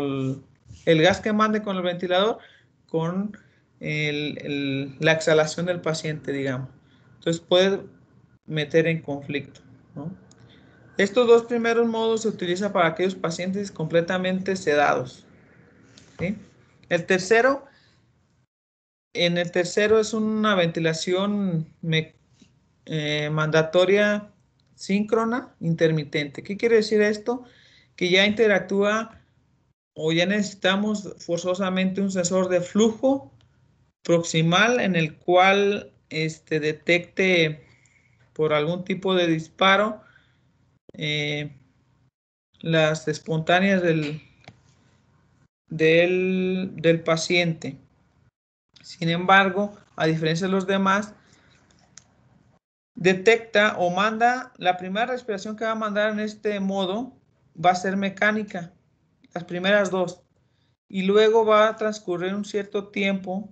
el gas que mande con el ventilador con la exhalación del paciente, digamos. Entonces puede meter en conflicto, ¿no? Estos dos primeros modos se utilizan para aquellos pacientes completamente sedados, ¿sí? El tercero es una ventilación mandatoria síncrona intermitente. ¿Qué quiere decir esto? Que ya interactúa o ya necesitamos forzosamente un sensor de flujo proximal en el cual detecte por algún tipo de disparo las espontáneas del paciente. Sin embargo, a diferencia de los demás, detecta o manda, la primera respiración que va a mandar en este modo va a ser mecánica, las primeras dos, y luego va a transcurrir un cierto tiempo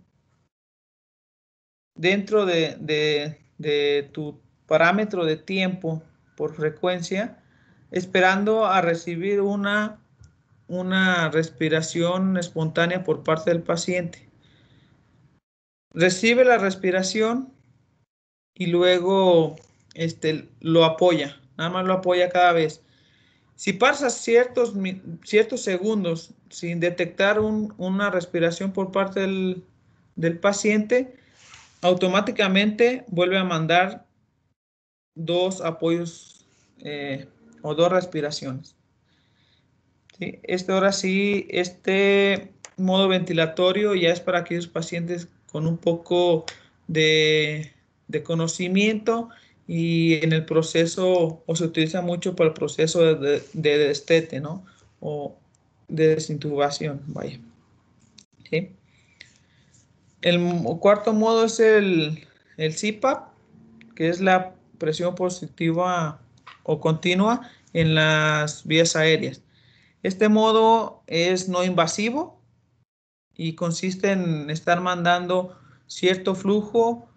dentro de tu parámetro de tiempo por frecuencia, esperando a recibir una respiración espontánea por parte del paciente. Recibe la respiración y luego lo apoya, nada más lo apoya cada vez. Si pasas ciertos segundos sin detectar una respiración por parte del paciente, automáticamente vuelve a mandar 2 apoyos o 2 respiraciones, ¿sí? Ahora sí, modo ventilatorio ya es para aquellos pacientes con un poco de conocimiento y en el proceso, o se utiliza mucho para el proceso de destete, ¿no? O de desintubación, vaya. ¿Sí? El cuarto modo es el CPAP, que es la presión positiva o continua en las vías aéreas. Este modo es no invasivo y consiste en estar mandando cierto flujo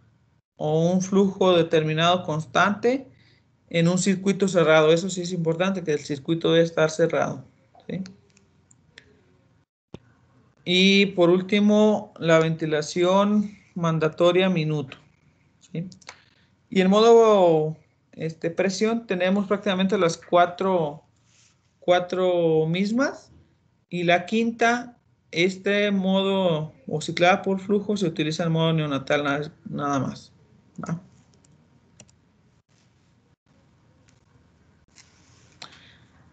o un flujo determinado constante en un circuito cerrado. Eso sí es importante, que el circuito debe estar cerrado, ¿sí? Y por último, la ventilación mandatoria minuto, ¿sí? Y en modo presión tenemos prácticamente las cuatro mismas. Y la quinta, este modo o ciclada por flujo se utiliza en modo neonatal nada más, ¿va?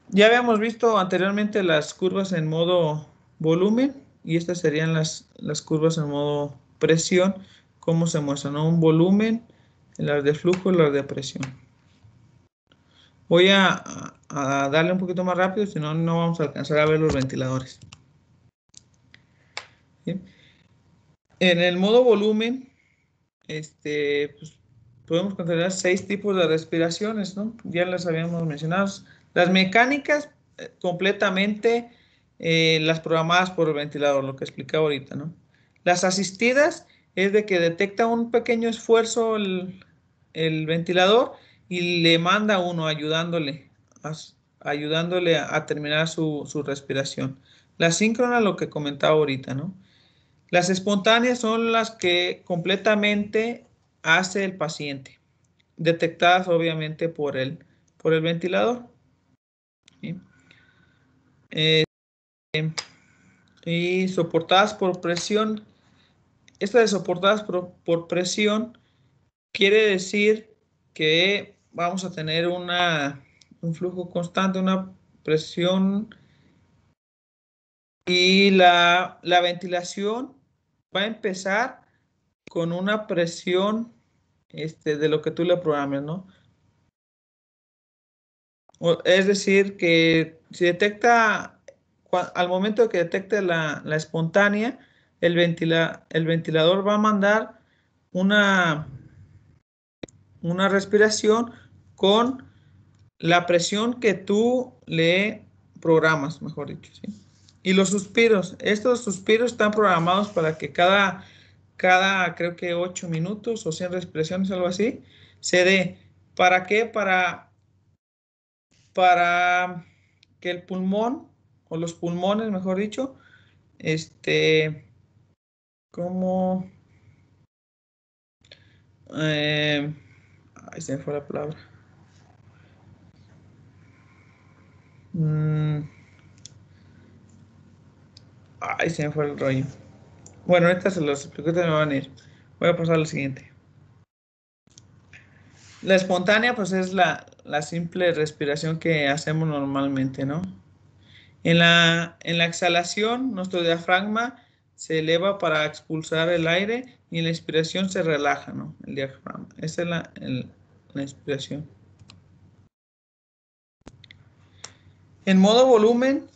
Ya habíamos visto anteriormente las curvas en modo volumen y estas serían las curvas en modo presión, cómo se muestran, ¿no? Un volumen, las de flujo y las de presión. Voy a darle un poquito más rápido, si no, no vamos a alcanzar a ver los ventiladores. ¿Sí? En el modo volumen, pues, podemos considerar 6 tipos de respiraciones, ¿no? Ya las habíamos mencionado. Las mecánicas, completamente las programadas por el ventilador, lo que explicaba ahorita, ¿no? Las asistidas es de que detecta un pequeño esfuerzo el ventilador y le manda a uno ayudándole a terminar su respiración. La síncrona, lo que comentaba ahorita, ¿no? Las espontáneas son las que completamente hace el paciente, detectadas obviamente por el ventilador. ¿Sí? Y soportadas por presión. Estas de soportadas por presión quiere decir que vamos a tener un flujo constante, una presión, y la ventilación va a empezar con una presión de lo que tú le programes, ¿no? Es decir, que si detecta, al momento de que detecte la espontánea, el ventilador va a mandar una respiración con la presión que tú le programas, mejor dicho, ¿sí? Y los suspiros, estos suspiros están programados para que cada creo que 8 minutos o 100 respiraciones, algo así, se dé. ¿Para qué? Para que el pulmón, o los pulmones, mejor dicho, como, ahí se me fue la palabra. Ahí se me fue el rollo. Bueno, ahorita se los explico, me van a ir. Voy a pasar al siguiente. La espontánea, pues es la simple respiración que hacemos normalmente, ¿no? En la exhalación, nuestro diafragma se eleva para expulsar el aire y en la inspiración se relaja, ¿no? El diafragma. Esa es la inspiración. En modo volumen,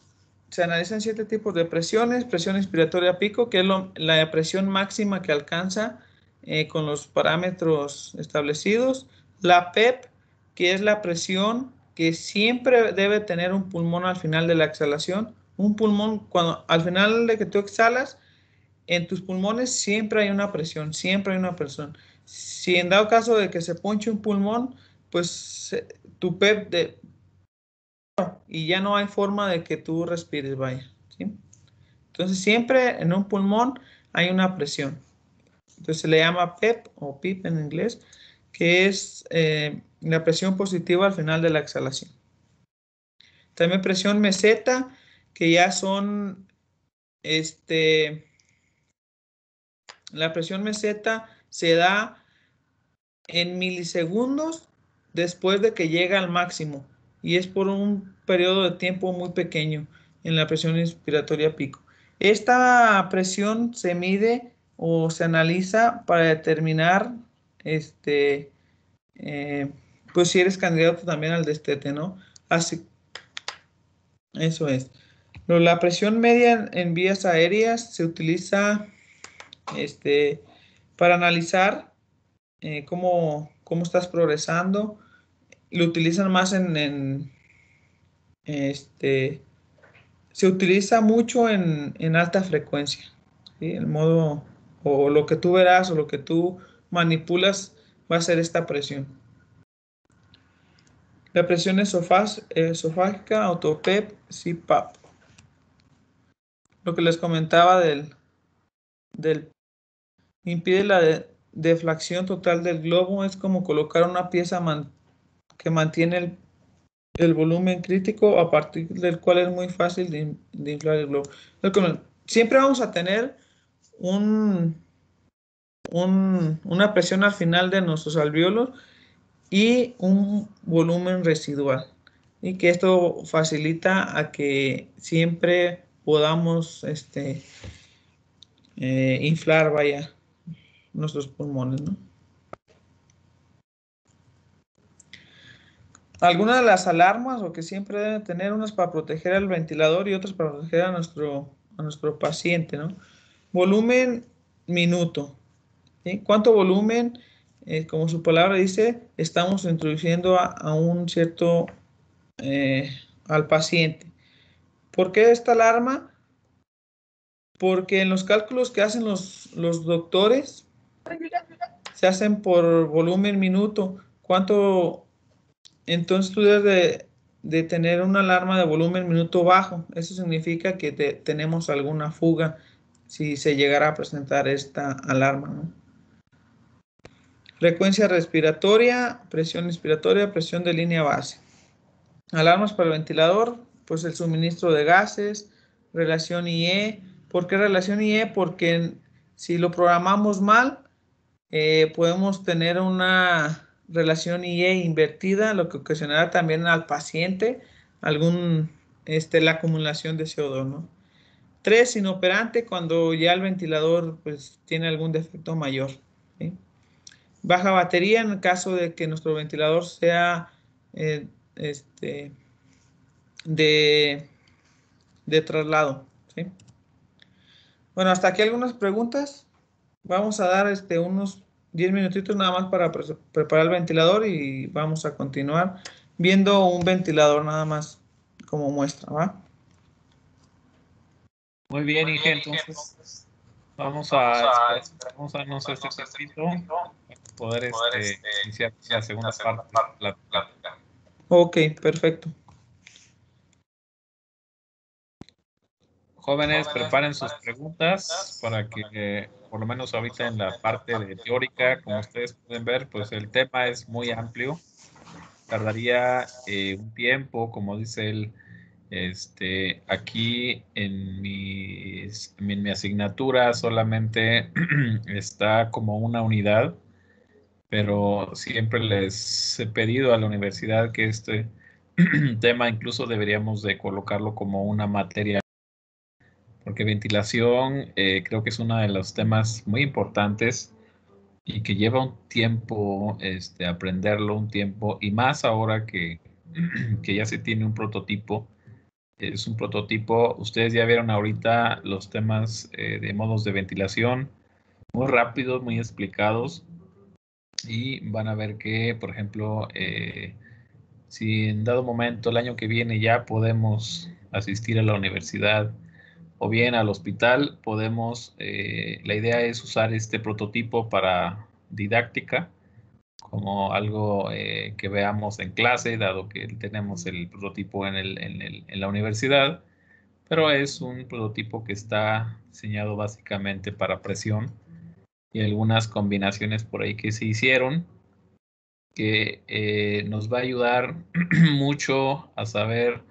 se analizan 7 tipos de presiones. Presión inspiratoria pico, que es la presión máxima que alcanza con los parámetros establecidos. La PEP, que es la presión que siempre debe tener un pulmón al final de la exhalación. Un pulmón, al final de que tú exhalas, en tus pulmones siempre hay una presión, siempre hay una presión. Si en dado caso de que se ponche un pulmón, pues tu PEP y ya no hay forma de que tú respires, vaya, ¿sí? Entonces siempre en un pulmón hay una presión. Entonces se le llama PEP o PIP en inglés, que es la presión positiva al final de la exhalación. También presión meseta, que ya son la presión meseta se da en milisegundos después de que llega al máximo y es por un periodo de tiempo muy pequeño en la presión inspiratoria pico. Esta presión se mide o se analiza para determinar pues si eres candidato también al destete, ¿no? Así, eso es. La presión media en vías aéreas se utiliza para analizar cómo estás progresando. Lo utilizan más se utiliza mucho en alta frecuencia, ¿sí? El modo, o lo que tú verás o lo que tú manipulas va a ser esta presión. La presión esofágica, autopep, CPAP. Lo que les comentaba impide la deflación total del globo. Es como colocar una pieza que mantiene el volumen crítico a partir del cual es muy fácil de inflar el globo. Siempre vamos a tener una presión al final de nuestros alvéolos y un volumen residual, y que esto facilita a que siempre podamos inflar, vaya, nuestros pulmones, ¿no? Algunas de las alarmas, o que siempre deben tener, unas para proteger al ventilador y otras para proteger a nuestro paciente, ¿no? Volumen minuto, ¿sí? ¿Cuánto volumen? Como su palabra dice, estamos introduciendo a un cierto, al paciente. ¿Por qué esta alarma? Porque en los cálculos que hacen los doctores se hacen por volumen minuto. ¿Cuánto? Entonces tú debes de tener una alarma de volumen minuto bajo. Eso significa que tenemos alguna fuga si se llegara a presentar esta alarma, ¿no? Frecuencia respiratoria, presión inspiratoria, presión de línea base. Alarmas para el ventilador, pues el suministro de gases, relación IE. ¿Por qué relación IE? Porque si lo programamos mal, podemos tener una relación IE invertida, lo que ocasionará también al paciente la acumulación de CO2, ¿no? 3, inoperante, cuando ya el ventilador pues tiene algún defecto mayor, ¿sí? Baja batería en el caso de que nuestro ventilador sea de traslado, ¿sí? Bueno, hasta aquí algunas preguntas. Vamos a dar unos 10 minutitos nada más para preparar el ventilador y vamos a continuar viendo un ventilador nada más como muestra, ¿va? Muy bien, Inge, entonces vamos a darnos este tiempito para poder iniciar la segunda parte de la plática. Ok, perfecto. Jóvenes, preparen sus preguntas para que, por lo menos ahorita en la parte de teórica, como ustedes pueden ver, pues el tema es muy amplio. Tardaría un tiempo, como dice él, aquí en mi asignatura solamente está como una unidad, pero siempre les he pedido a la universidad que este tema incluso deberíamos de colocarlo como una materia, porque ventilación creo que es uno de los temas muy importantes y que lleva un tiempo aprenderlo, un tiempo, y más ahora que ya se tiene un prototipo. Es un prototipo. Ustedes ya vieron ahorita los temas de modos de ventilación, muy rápidos, muy explicados, y van a ver que, por ejemplo, si en dado momento el año que viene ya podemos asistir a la universidad o bien al hospital, podemos, la idea es usar este prototipo para didáctica, como algo que veamos en clase, dado que tenemos el prototipo en la universidad, pero es un prototipo que está diseñado básicamente para presión y algunas combinaciones por ahí que se hicieron que nos va a ayudar mucho a saber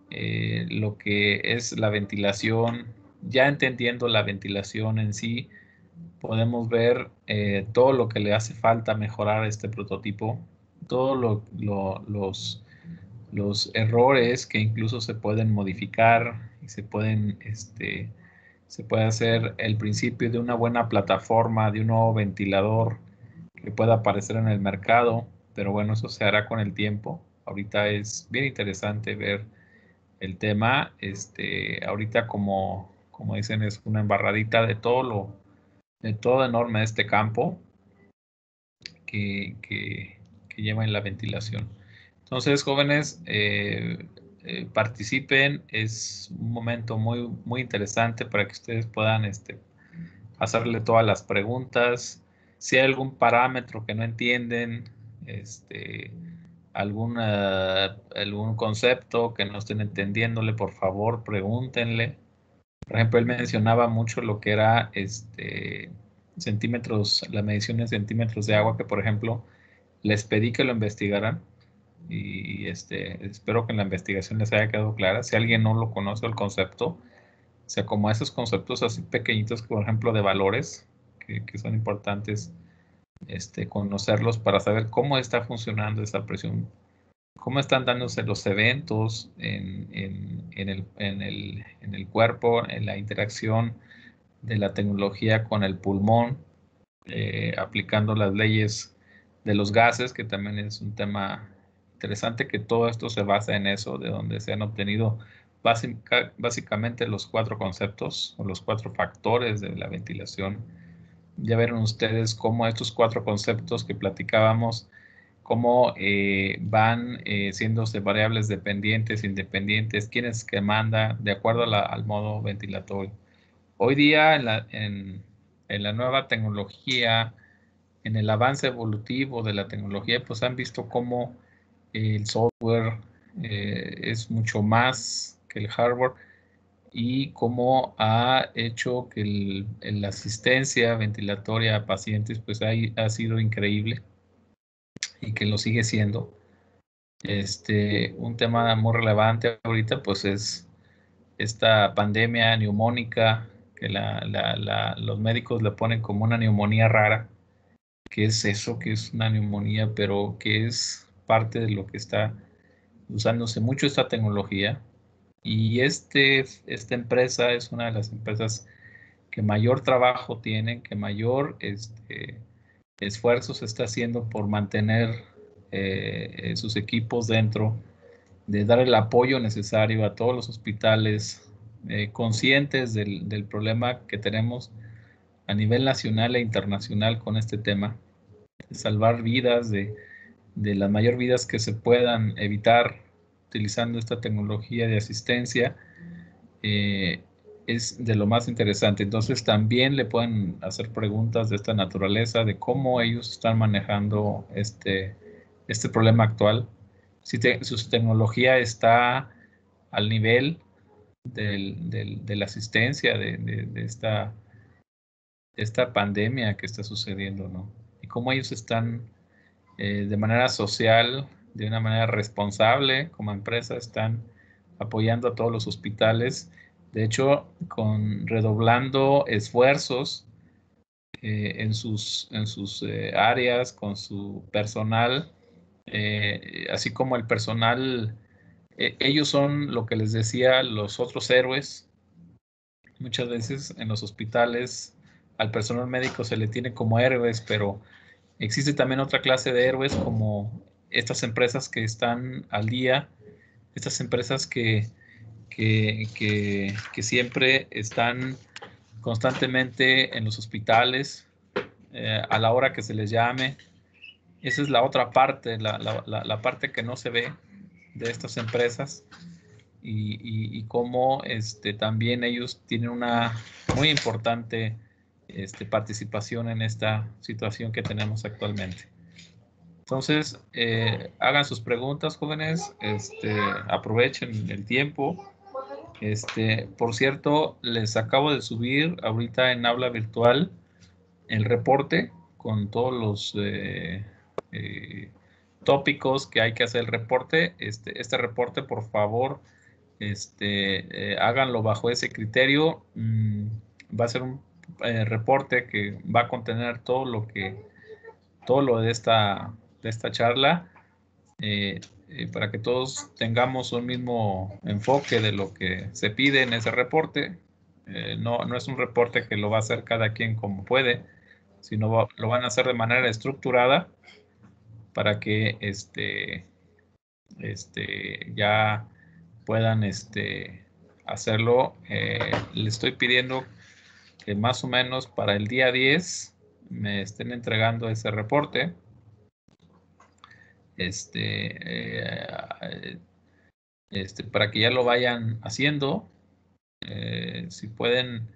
lo que es la ventilación. Ya entendiendo la ventilación en sí, podemos ver todo lo que le hace falta mejorar a este prototipo, todos los errores que incluso se pueden modificar y se pueden se puede hacer el principio de una buena plataforma, de un nuevo ventilador que pueda aparecer en el mercado, pero bueno, eso se hará con el tiempo. Ahorita es bien interesante ver el tema. Ahorita como dicen, es una embarradita de todo enorme de este campo que lleva en la ventilación. Entonces, jóvenes, participen. Es un momento muy, muy interesante para que ustedes puedan hacerle todas las preguntas. Si hay algún parámetro que no entienden, algún concepto que no estén entendiéndole, por favor, pregúntenle. Por ejemplo, él mencionaba mucho lo que era centímetros, la medición en centímetros de agua, que por ejemplo les pedí que lo investigaran y espero que en la investigación les haya quedado clara. Si alguien no lo conoce el concepto, o sea, como esos conceptos así pequeñitos, por ejemplo, de valores, que son importantes conocerlos para saber cómo está funcionando esa presión, cómo están dándose los eventos en el cuerpo, en la interacción de la tecnología con el pulmón, aplicando las leyes de los gases, que también es un tema interesante, que todo esto se basa en eso, de donde se han obtenido básicamente los 4 conceptos o los 4 factores de la ventilación. Ya vieron ustedes cómo estos 4 conceptos que platicábamos, cómo van siéndose variables dependientes, independientes, quién es que manda de acuerdo al modo ventilatorio. Hoy día en la nueva tecnología, en el avance evolutivo de la tecnología, pues han visto cómo el software es mucho más que el hardware y cómo ha hecho que la asistencia ventilatoria a pacientes pues ha sido increíble y que lo sigue siendo. Un tema muy relevante ahorita pues es esta pandemia neumónica que los médicos le ponen como una neumonía rara. ¿Qué es eso? ¿Qué es una neumonía? Pero que es parte de lo que está usándose mucho esta tecnología. Y esta empresa es una de las empresas que mayor trabajo tienen, que mayor esfuerzo se está haciendo por mantener sus equipos dentro, de dar el apoyo necesario a todos los hospitales, conscientes del problema que tenemos a nivel nacional e internacional con este tema, de salvar vidas, de las mayor vidas que se puedan evitar utilizando esta tecnología de asistencia. Es de lo más interesante. Entonces también le pueden hacer preguntas de esta naturaleza, de cómo ellos están manejando este problema actual. Si su tecnología está al nivel de la asistencia de esta pandemia que está sucediendo, ¿no? Y cómo ellos están de manera social, de una manera responsable, como empresa, están apoyando a todos los hospitales. De hecho, redoblando esfuerzos en sus áreas, con su personal, así como el personal, ellos son lo que les decía, los otros héroes. Muchas veces en los hospitales al personal médico se le tiene como héroes, pero existe también otra clase de héroes como estas empresas que están al día, estas empresas que siempre están constantemente en los hospitales a la hora que se les llame. Esa es la otra parte, la parte que no se ve de estas empresas y cómo también ellos tienen una muy importante participación en esta situación que tenemos actualmente. Entonces, hagan sus preguntas, jóvenes, aprovechen el tiempo. Por cierto, les acabo de subir ahorita en aula virtual el reporte con todos los tópicos que hay que hacer el reporte. Este reporte, por favor, háganlo bajo ese criterio. Va a ser un reporte que va a contener todo lo de esta charla, para que todos tengamos un mismo enfoque de lo que se pide en ese reporte. No es un reporte que lo va a hacer cada quien como puede, sino lo van a hacer de manera estructurada para que ya puedan hacerlo. Le estoy pidiendo que más o menos para el día 10 me estén entregando ese reporte. Para que ya lo vayan haciendo. Si pueden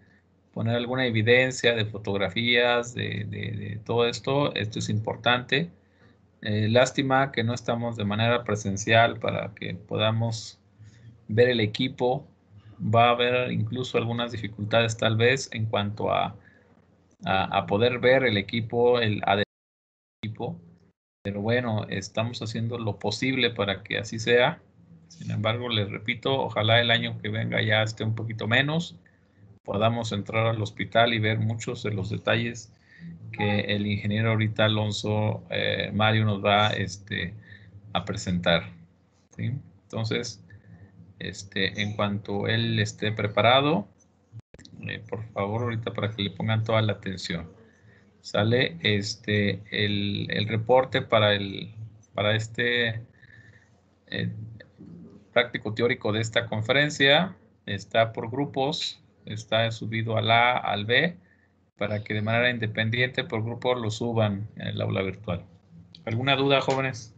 poner alguna evidencia de fotografías de todo esto es importante. Lástima que no estamos de manera presencial para que podamos ver el equipo. Va a haber incluso algunas dificultades tal vez en cuanto a poder ver el equipo, el equipo. Pero bueno, estamos haciendo lo posible para que así sea. Sin embargo, les repito, ojalá el año que venga ya esté un poquito menos, podamos entrar al hospital y ver muchos de los detalles que el ingeniero ahorita Alonso Mario nos va a presentar. ¿Sí? Entonces, en cuanto él esté preparado, por favor, ahorita para que le pongan toda la atención. Sale el reporte para este práctico teórico de esta conferencia. Está por grupos, está subido al A, al B, para que de manera independiente por grupo lo suban en el aula virtual. ¿Alguna duda, jóvenes?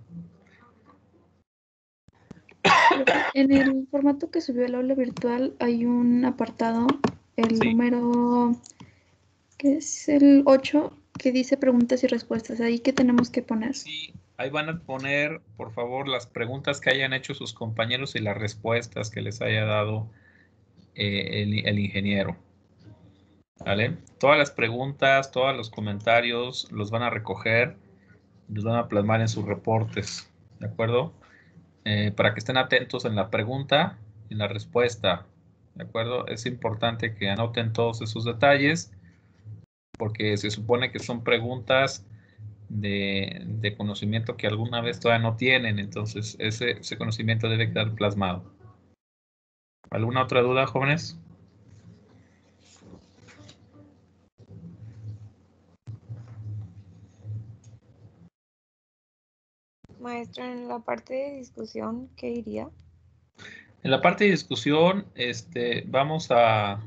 En el formato que subió el aula virtual hay un apartado, el número, que es el 8, que dice preguntas y respuestas. ¿Ahí qué tenemos que poner? Sí, ahí van a poner, por favor, las preguntas que hayan hecho sus compañeros y las respuestas que les haya dado el ingeniero. ¿Vale? Todas las preguntas, todos los comentarios los van a recoger, los van a plasmar en sus reportes, ¿de acuerdo? Para que estén atentos en la pregunta y en la respuesta, ¿de acuerdo? Es importante que anoten todos esos detalles porque se supone que son preguntas de conocimiento que alguna vez todavía no tienen, entonces ese conocimiento debe quedar plasmado. ¿Alguna otra duda, jóvenes? Maestro, en la parte de discusión, ¿qué iría? En la parte de discusión, vamos a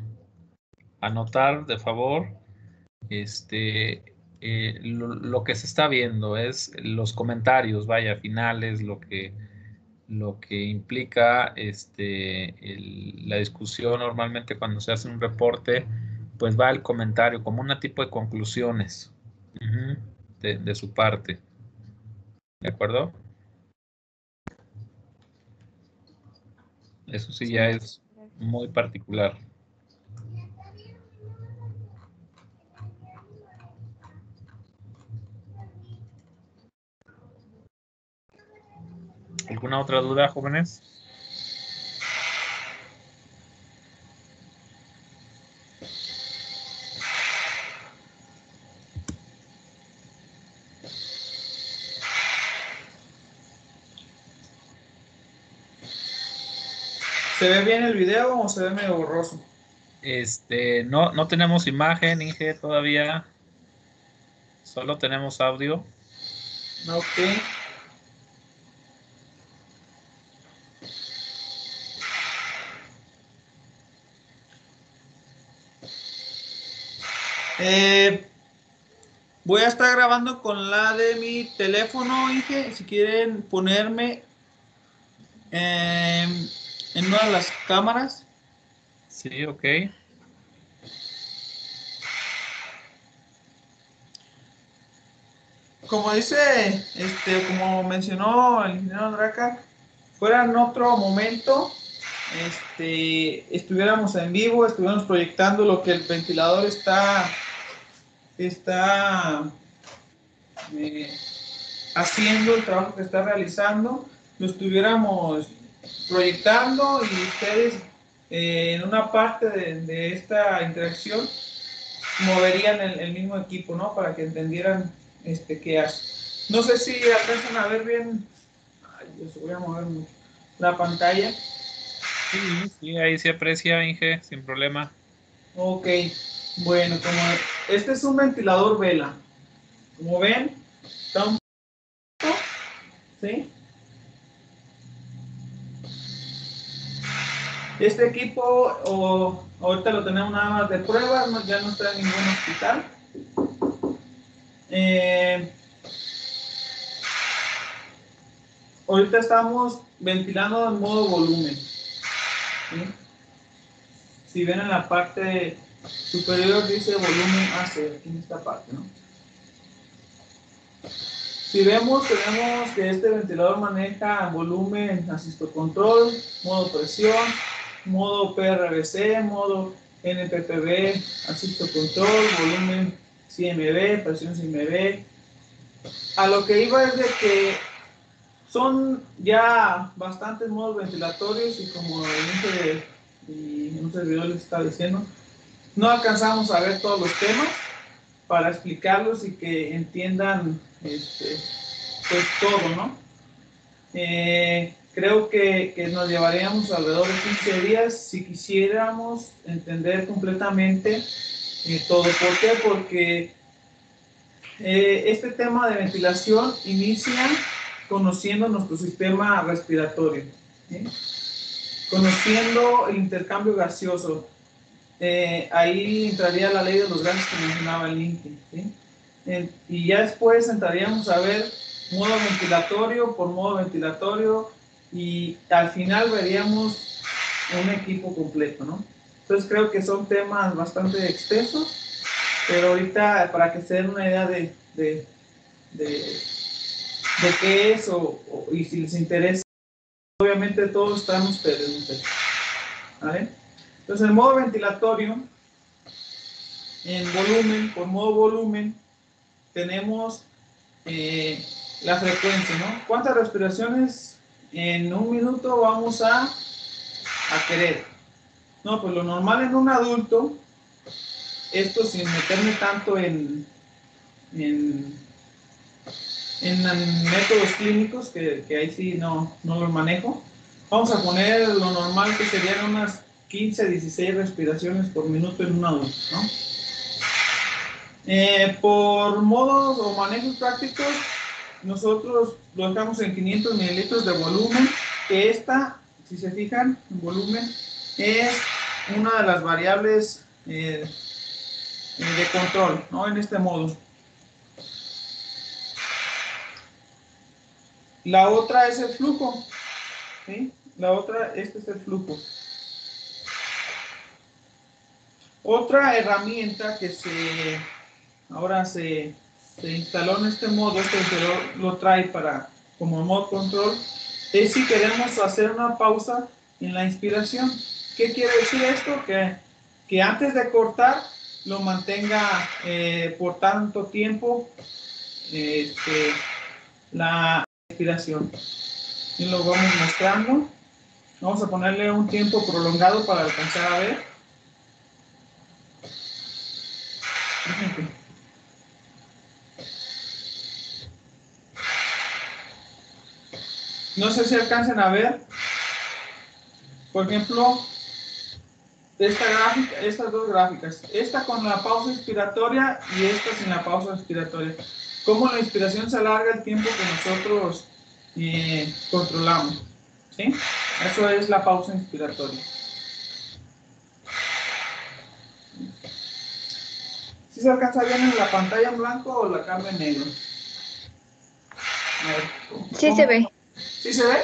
anotar de favor lo que se está viendo, es los comentarios, vaya, finales, lo que implica la discusión. Normalmente cuando se hace un reporte, pues va el comentario como un tipo de conclusiones de su parte. ¿De acuerdo? Eso sí ya es muy particular. ¿Alguna otra duda, jóvenes? ¿Se ve bien el video o se ve medio borroso? No tenemos imagen, Inge, todavía. Solo tenemos audio. Ok. Voy a estar grabando con la de mi teléfono, Inge. Si quieren ponerme en una de las cámaras. Sí, ok. Como dice, como mencionó el ingeniero Draca, fuera en otro momento, estuviéramos en vivo, estuviéramos proyectando lo que el ventilador está haciendo, el trabajo que está realizando, lo estuviéramos proyectando y ustedes en una parte de esta interacción moverían el mismo equipo, ¿no? Para que entendieran qué hace. No sé si alcanzan a ver bien. Ay, Dios, voy a mover la pantalla. Sí, ahí se aprecia, Inge, sin problema. Ok, bueno, como este es un ventilador vela. Como ven, está un poco, ¿sí? Este equipo ahorita lo tenemos nada más de pruebas, ya no está en ningún hospital. Ahorita estamos ventilando en modo volumen, ¿sí? Si ven en la parte superior dice volumen AC, aquí en esta parte, ¿no? Si vemos, tenemos que este ventilador maneja volumen asistocontrol, modo presión, modo PRVC, modo NPPB, asistocontrol, volumen CMB, presión CMB. A lo que iba es de que son ya bastantes modos ventilatorios y como el y un servidor les está diciendo, no alcanzamos a ver todos los temas para explicarlos y que entiendan pues todo, ¿no? Creo que nos llevaríamos alrededor de 15 días si quisiéramos entender completamente todo. ¿Por qué? Porque este tema de ventilación inicia conociendo nuestro sistema respiratorio, ¿sí? Conociendo el intercambio gaseoso. Ahí entraría la ley de los gases que mencionaba el Lincoln, ¿sí? Y ya después entraríamos a ver modo ventilatorio por modo ventilatorio y al final veríamos un equipo completo, ¿no? Entonces creo que son temas bastante extensos, pero ahorita para que se den una idea de qué es y si les interesa, obviamente todos estamos pendientes, ¿vale? Entonces el modo ventilatorio en volumen, por modo volumen, tenemos la frecuencia, ¿no? ¿Cuántas respiraciones en un minuto vamos a querer? No, pues lo normal en un adulto, esto sin meterme tanto en métodos clínicos, que ahí sí no los manejo, vamos a poner lo normal que serían unas 15, 16 respiraciones por minuto en un adulto, ¿no? Por modos o manejos prácticos, nosotros lo dejamos en 500 mililitros de volumen, que esta, si se fijan, en volumen, es una de las variables de control, ¿no? En este modo. La otra es el flujo, ¿sí? La otra, este es el flujo. Otra herramienta que ahora se instaló en este modo, este lo trae como modo control, es si queremos hacer una pausa en la inspiración. ¿Qué quiere decir esto? Que antes de cortar lo mantenga por tanto tiempo la inspiración. Y lo vamos mostrando. Vamos a ponerle un tiempo prolongado para alcanzar a ver. No sé si alcancen a ver, por ejemplo, estas dos gráficas, esta con la pausa inspiratoria y esta sin la pausa inspiratoria. Cómo la inspiración se alarga el tiempo que nosotros controlamos, ¿sí? Eso es la pausa inspiratoria. ¿Sí se alcanza bien en la pantalla en blanco o la cambio en negro? A ver, Sí se ve. ¿Sí se ve?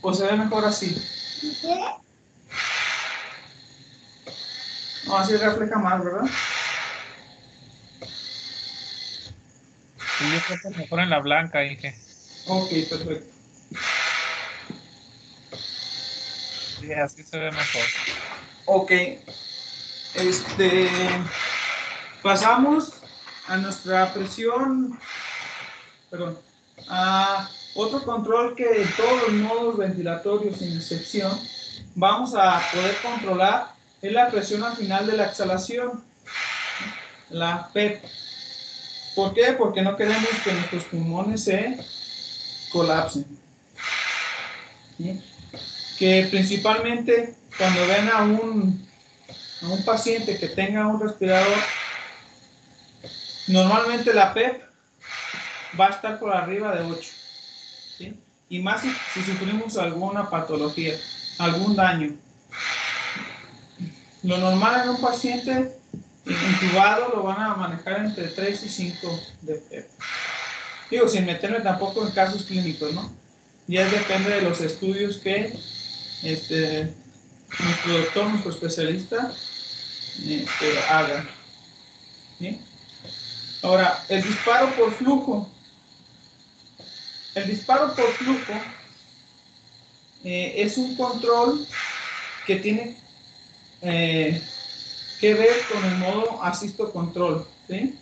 ¿O se ve mejor así? No, así refleja más, ¿verdad? Sí, yo creo que mejor en la blanca, Inge. Ok, perfecto. Sí, así se ve mejor. Ok. Pasamos a nuestra presión, perdón, a otro control que en todos los modos ventilatorios sin excepción vamos a poder controlar es la presión al final de la exhalación, la PEP. ¿Por qué? Porque no queremos que nuestros pulmones se colapsen. ¿Sí? Que principalmente cuando ven a un a un paciente que tenga un respirador, normalmente la PEP va a estar por arriba de 8, ¿sí? Y más si sufrimos alguna patología, algún daño. Lo normal en un paciente intubado lo van a manejar entre 3 y 5 de PEP. Digo, sin meterme tampoco en casos clínicos, ¿no? Ya depende de los estudios que nuestro doctor, nuestro especialista, haga. ¿Sí? Ahora, el disparo por flujo. El disparo por flujo es un control que tiene que ver con el modo asisto control, ¿sí?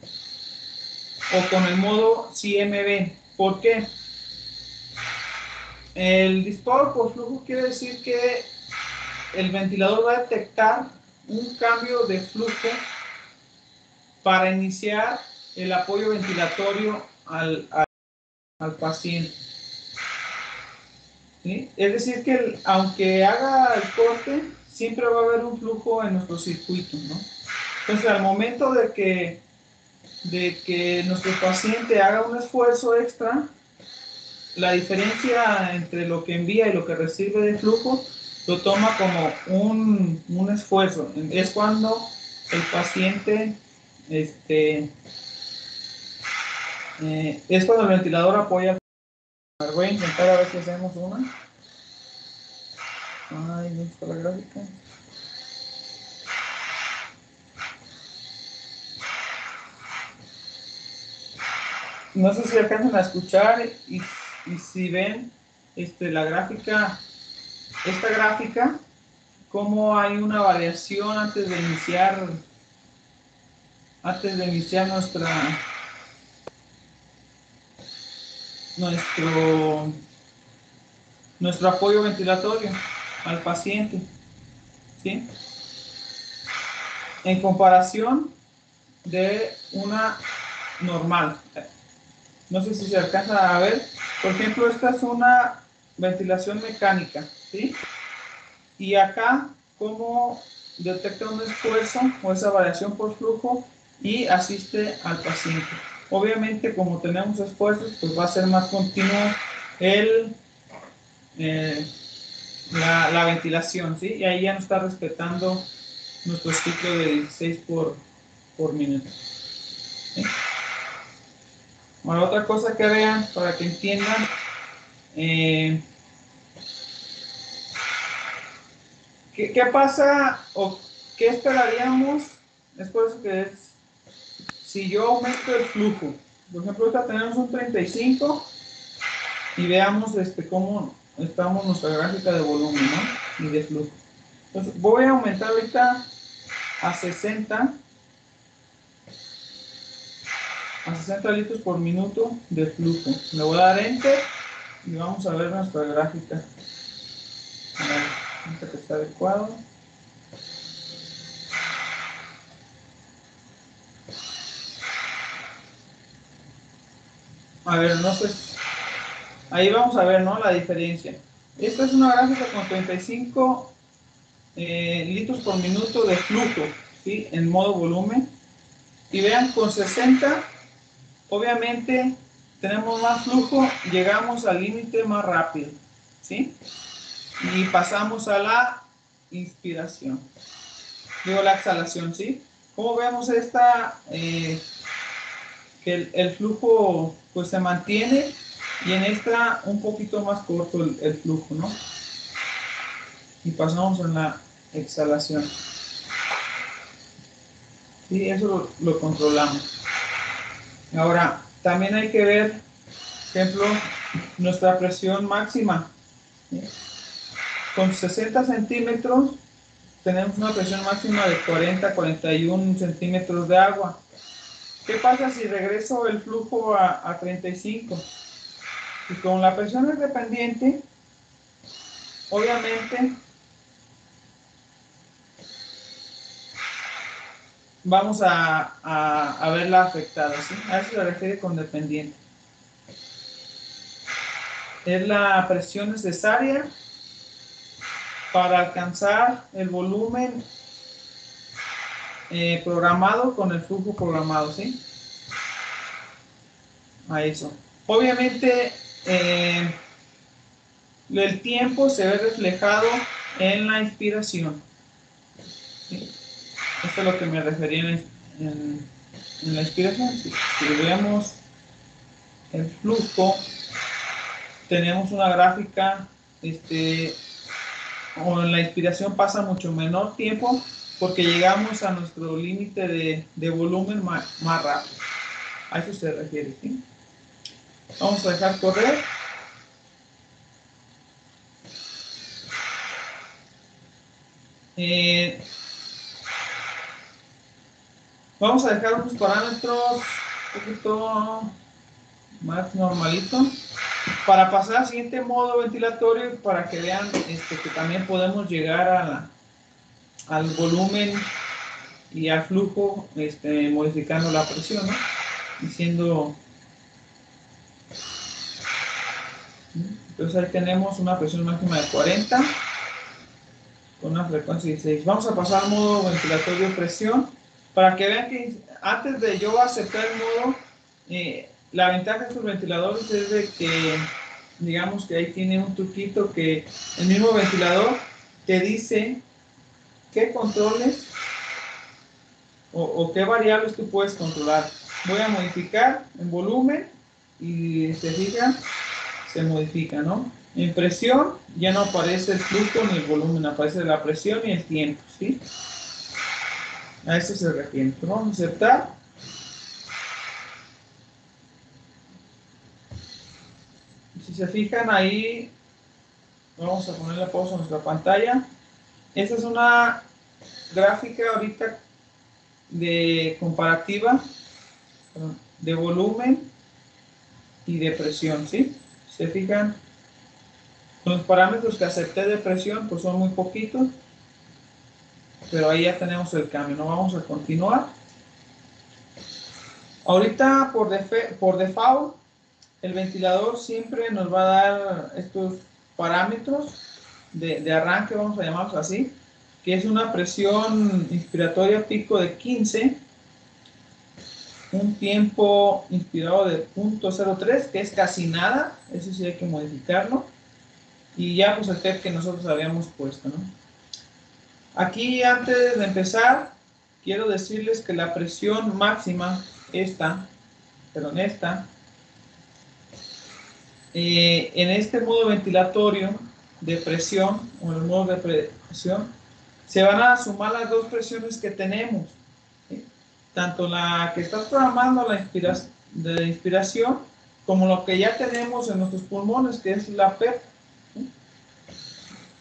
O con el modo CMB. ¿Por qué? El disparo por flujo quiere decir que el ventilador va a detectar un cambio de flujo para iniciar el apoyo ventilatorio al paciente. ¿Sí? Es decir, que aunque haga el corte, siempre va a haber un flujo en nuestro circuito, ¿no? Entonces, al momento de que nuestro paciente haga un esfuerzo extra, la diferencia entre lo que envía y lo que recibe de flujo lo toma como un esfuerzo. Es cuando el paciente es cuando el ventilador apoya. Voy a intentar a ver si hacemos una. Ay, ¿dónde está la gráfica? No sé si alcanzan a escuchar y si ven la gráfica, esta gráfica, cómo hay una variación antes de iniciar nuestro apoyo ventilatorio al paciente, ¿sí? En comparación de una normal. No sé si se alcanza a ver. Por ejemplo, esta es una ventilación mecánica, ¿sí? Y acá, cómo detecta un esfuerzo o esa variación por flujo y asiste al paciente. Obviamente, como tenemos esfuerzos, pues va a ser más continuo la ventilación, ¿sí? Y ahí ya no está respetando nuestro ciclo de 16 por minuto. ¿Sí? Bueno, otra cosa que vean para que entiendan, ¿qué pasa o qué esperaríamos? Es por eso que si yo aumento el flujo, por ejemplo, ahorita tenemos un 35 y veamos cómo estamos nuestra gráfica de volumen, ¿no? Y de flujo. Entonces, voy a aumentar ahorita a 60 litros por minuto de flujo. Le voy a dar Enter y vamos a ver nuestra gráfica. A ver, que está adecuado. A ver, no sé. Ahí vamos a ver, ¿no? La diferencia. Esta es una gráfica con 35 litros por minuto de flujo, ¿sí? En modo volumen. Y vean, con 60, obviamente, tenemos más flujo, llegamos al límite más rápido, ¿sí? Y pasamos a la inspiración. Digo, la exhalación, ¿sí? Como vemos esta, que el flujo pues se mantiene y en esta un poquito más corto el flujo, ¿no? Y pasamos a la exhalación. Sí, eso lo controlamos. Ahora, también hay que ver, por ejemplo, nuestra presión máxima. ¿Sí? Con 60 centímetros tenemos una presión máxima de 40-41 centímetros de agua. ¿Qué pasa si regreso el flujo a 35? Y con la presión es dependiente, obviamente vamos a verla afectada, ¿sí? A eso se refiere con dependiente. Es la presión necesaria para alcanzar el volumen programado con el flujo programado, ¿sí? A eso. Obviamente, el tiempo se ve reflejado en la inspiración. ¿Sí? Esto es lo que me refería en la inspiración. Si vemos el flujo, tenemos una gráfica, o en la inspiración pasa mucho menor tiempo porque llegamos a nuestro límite de volumen más rápido. A eso se refiere, ¿sí? Vamos a dejar correr. Vamos a dejar unos parámetros un poquito más normalitos para pasar al siguiente modo ventilatorio, para que vean que también podemos llegar al volumen y al flujo modificando la presión, ¿no? Diciendo, entonces ahí tenemos una presión máxima de 40 con una frecuencia de 16. Vamos a pasar al modo ventilatorio presión para que vean que antes de yo aceptar el modo, la ventaja de estos ventiladores es de que, digamos que ahí tiene un truquito que el mismo ventilador te dice qué controles o qué variables tú puedes controlar. Voy a modificar en volumen y se fijan, se modifica, ¿no? En presión ya no aparece el flujo ni el volumen, aparece la presión y el tiempo, ¿sí? A eso se refiere. Entonces, vamos a aceptar. Si se fijan ahí, vamos a poner la pausa en nuestra pantalla. Esta es una gráfica ahorita de comparativa de volumen y de presión, ¿sí? Se fijan, los parámetros que acepté de presión pues son muy poquitos, pero ahí ya tenemos el cambio. No vamos a continuar. Ahorita por default el ventilador siempre nos va a dar estos parámetros de arranque, vamos a llamarlos así, que es una presión inspiratoria pico de 15, un tiempo inspirado de 0.03, que es casi nada, eso sí hay que modificarlo, y ya pues el TEP que nosotros habíamos puesto, ¿no? Aquí antes de empezar, quiero decirles que la presión máxima, esta, en este modo ventilatorio de presión, o en el modo de presión, se van a sumar las dos presiones que tenemos, ¿sí? Tanto la que está programando de inspiración, como lo que ya tenemos en nuestros pulmones, que es la PEP, ¿sí?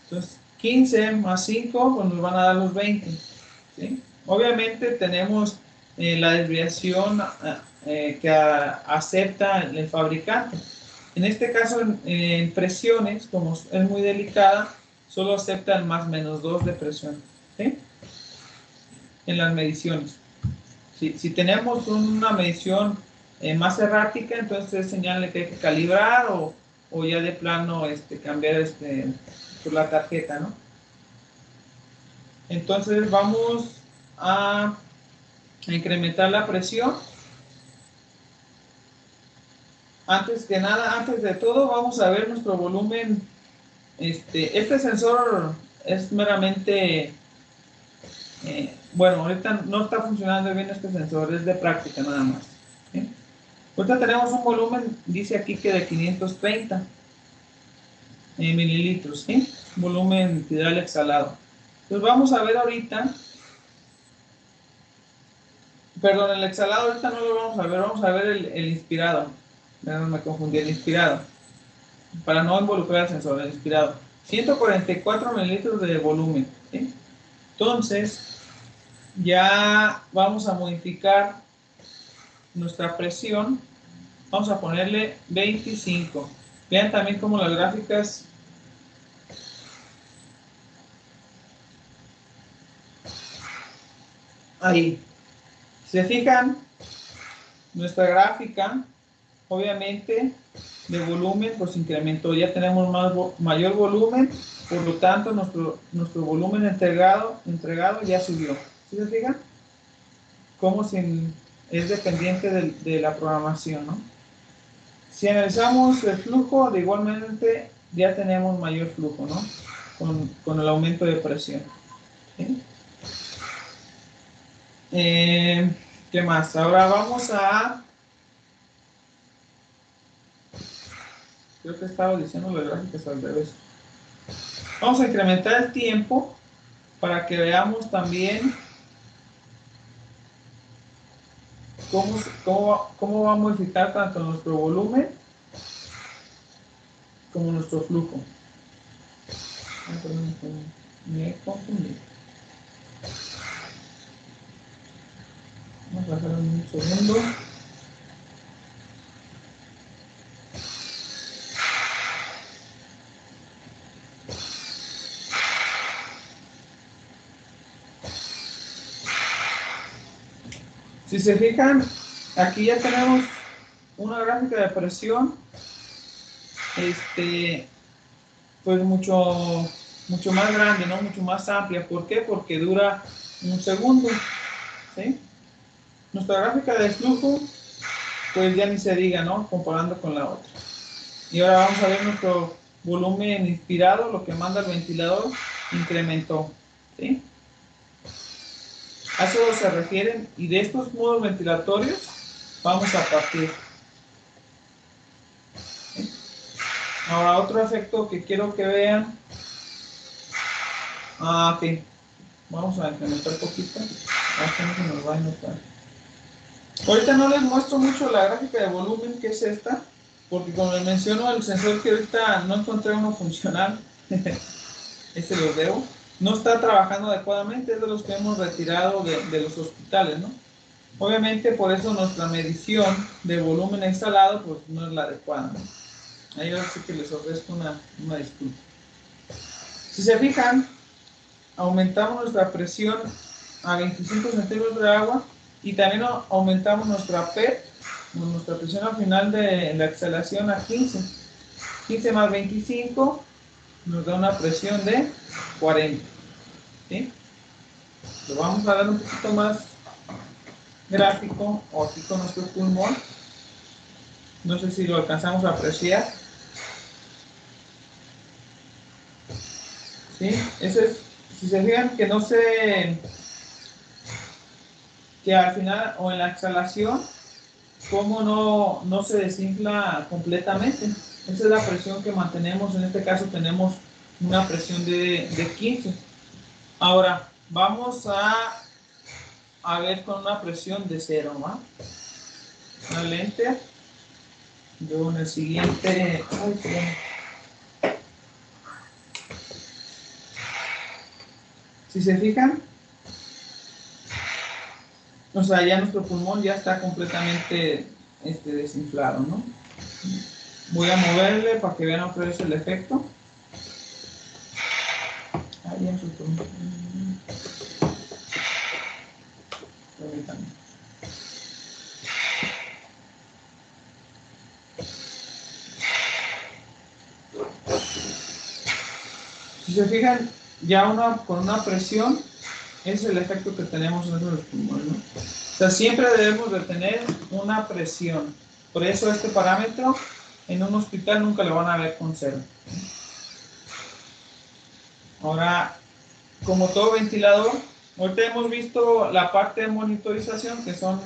Entonces, 15 más 5, pues nos van a dar los 20, ¿sí? Obviamente tenemos la desviación que acepta el fabricante. En este caso, en presiones, como es muy delicada, solo acepta el más menos 2 de presión, ¿sí? En las mediciones. Si tenemos una medición más errática, entonces es señal de que hay que calibrar o ya de plano cambiar por la tarjeta, ¿no? Entonces vamos a incrementar la presión. Antes que nada, antes de todo, vamos a ver nuestro volumen. Este sensor es meramente, bueno, ahorita no está funcionando bien este sensor, es de práctica nada más, ¿sí? Ahorita tenemos un volumen, dice aquí que de 530 mililitros, ¿sí? Volumen tidal exhalado. Entonces vamos a ver ahorita, perdón, el exhalado ahorita no lo vamos a ver el inspirado. No me confundí, el inspirado. Para no involucrar al sensor, el inspirado. 144 mililitros de volumen, ¿sí? Entonces, ya vamos a modificar nuestra presión. Vamos a ponerle 25. Vean también cómo las gráficas ahí. Se fijan, nuestra gráfica, obviamente, de volumen, pues incrementó. Ya tenemos mayor volumen, por lo tanto, nuestro volumen entregado ya subió. ¿Sí se fijan? es dependiente de la programación, ¿no? Si analizamos el flujo, de igualmente ya tenemos mayor flujo, ¿no? Con el aumento de presión. ¿Sí? ¿Qué más? Ahora vamos a... Creo que estaba diciendo las gráficas al revés. Vamos a incrementar el tiempo para que veamos también cómo va a modificar tanto nuestro volumen como nuestro flujo. Me confundí. Vamos a dejar un segundo. Si se fijan, aquí ya tenemos una gráfica de presión, pues mucho más grande, ¿no? Mucho más amplia. ¿Por qué? Porque dura un segundo, ¿sí? Nuestra gráfica de flujo, pues ya ni se diga, ¿no? Comparando con la otra. Y ahora vamos a ver nuestro volumen inspirado, lo que manda el ventilador, incrementó, ¿sí? A eso se refieren, y de estos modos ventilatorios vamos a partir. ¿Sí? Ahora otro efecto que quiero que vean. Ok. Vamos a incrementar un poquito. Hasta no se nos va a notar. Ahorita no les muestro mucho la gráfica de volumen, que es esta, porque como les menciono, el sensor que ahorita no encontré uno funcional, este lo debo, no está trabajando adecuadamente, es de los que hemos retirado de los hospitales, ¿no? Obviamente por eso nuestra medición de volumen instalado pues no es la adecuada, ¿no? Ahí ahora sí que les ofrezco una disculpa. Si se fijan, aumentamos nuestra presión a 25 centímetros de agua y también aumentamos nuestra PEP, nuestra presión al final de la exhalación, a 15. 15 más 25 nos da una presión de 40. ¿Sí? Lo vamos a dar un poquito más gráfico, o aquí con nuestro pulmón. No sé si lo alcanzamos a apreciar. ¿Sí? Ese es, si se fijan que que al final o en la exhalación, como no se desinfla completamente. Esa es la presión que mantenemos. En este caso tenemos una presión de 15. Ahora vamos a ver con una presión de 0, ¿va? Una lente. Luego en el siguiente. Si se fijan, o sea, ya nuestro pulmón ya está completamente desinflado, ¿no? Voy a moverle para que vean otra vez el efecto. Ahí en su pulmón. Permítanme. Si se fijan, ya con una presión, ese es el efecto que tenemos en los pulmones, ¿no? O sea, siempre debemos de tener una presión. Por eso este parámetro en un hospital nunca lo van a ver con 0. Ahora, como todo ventilador, ahorita hemos visto la parte de monitorización, que son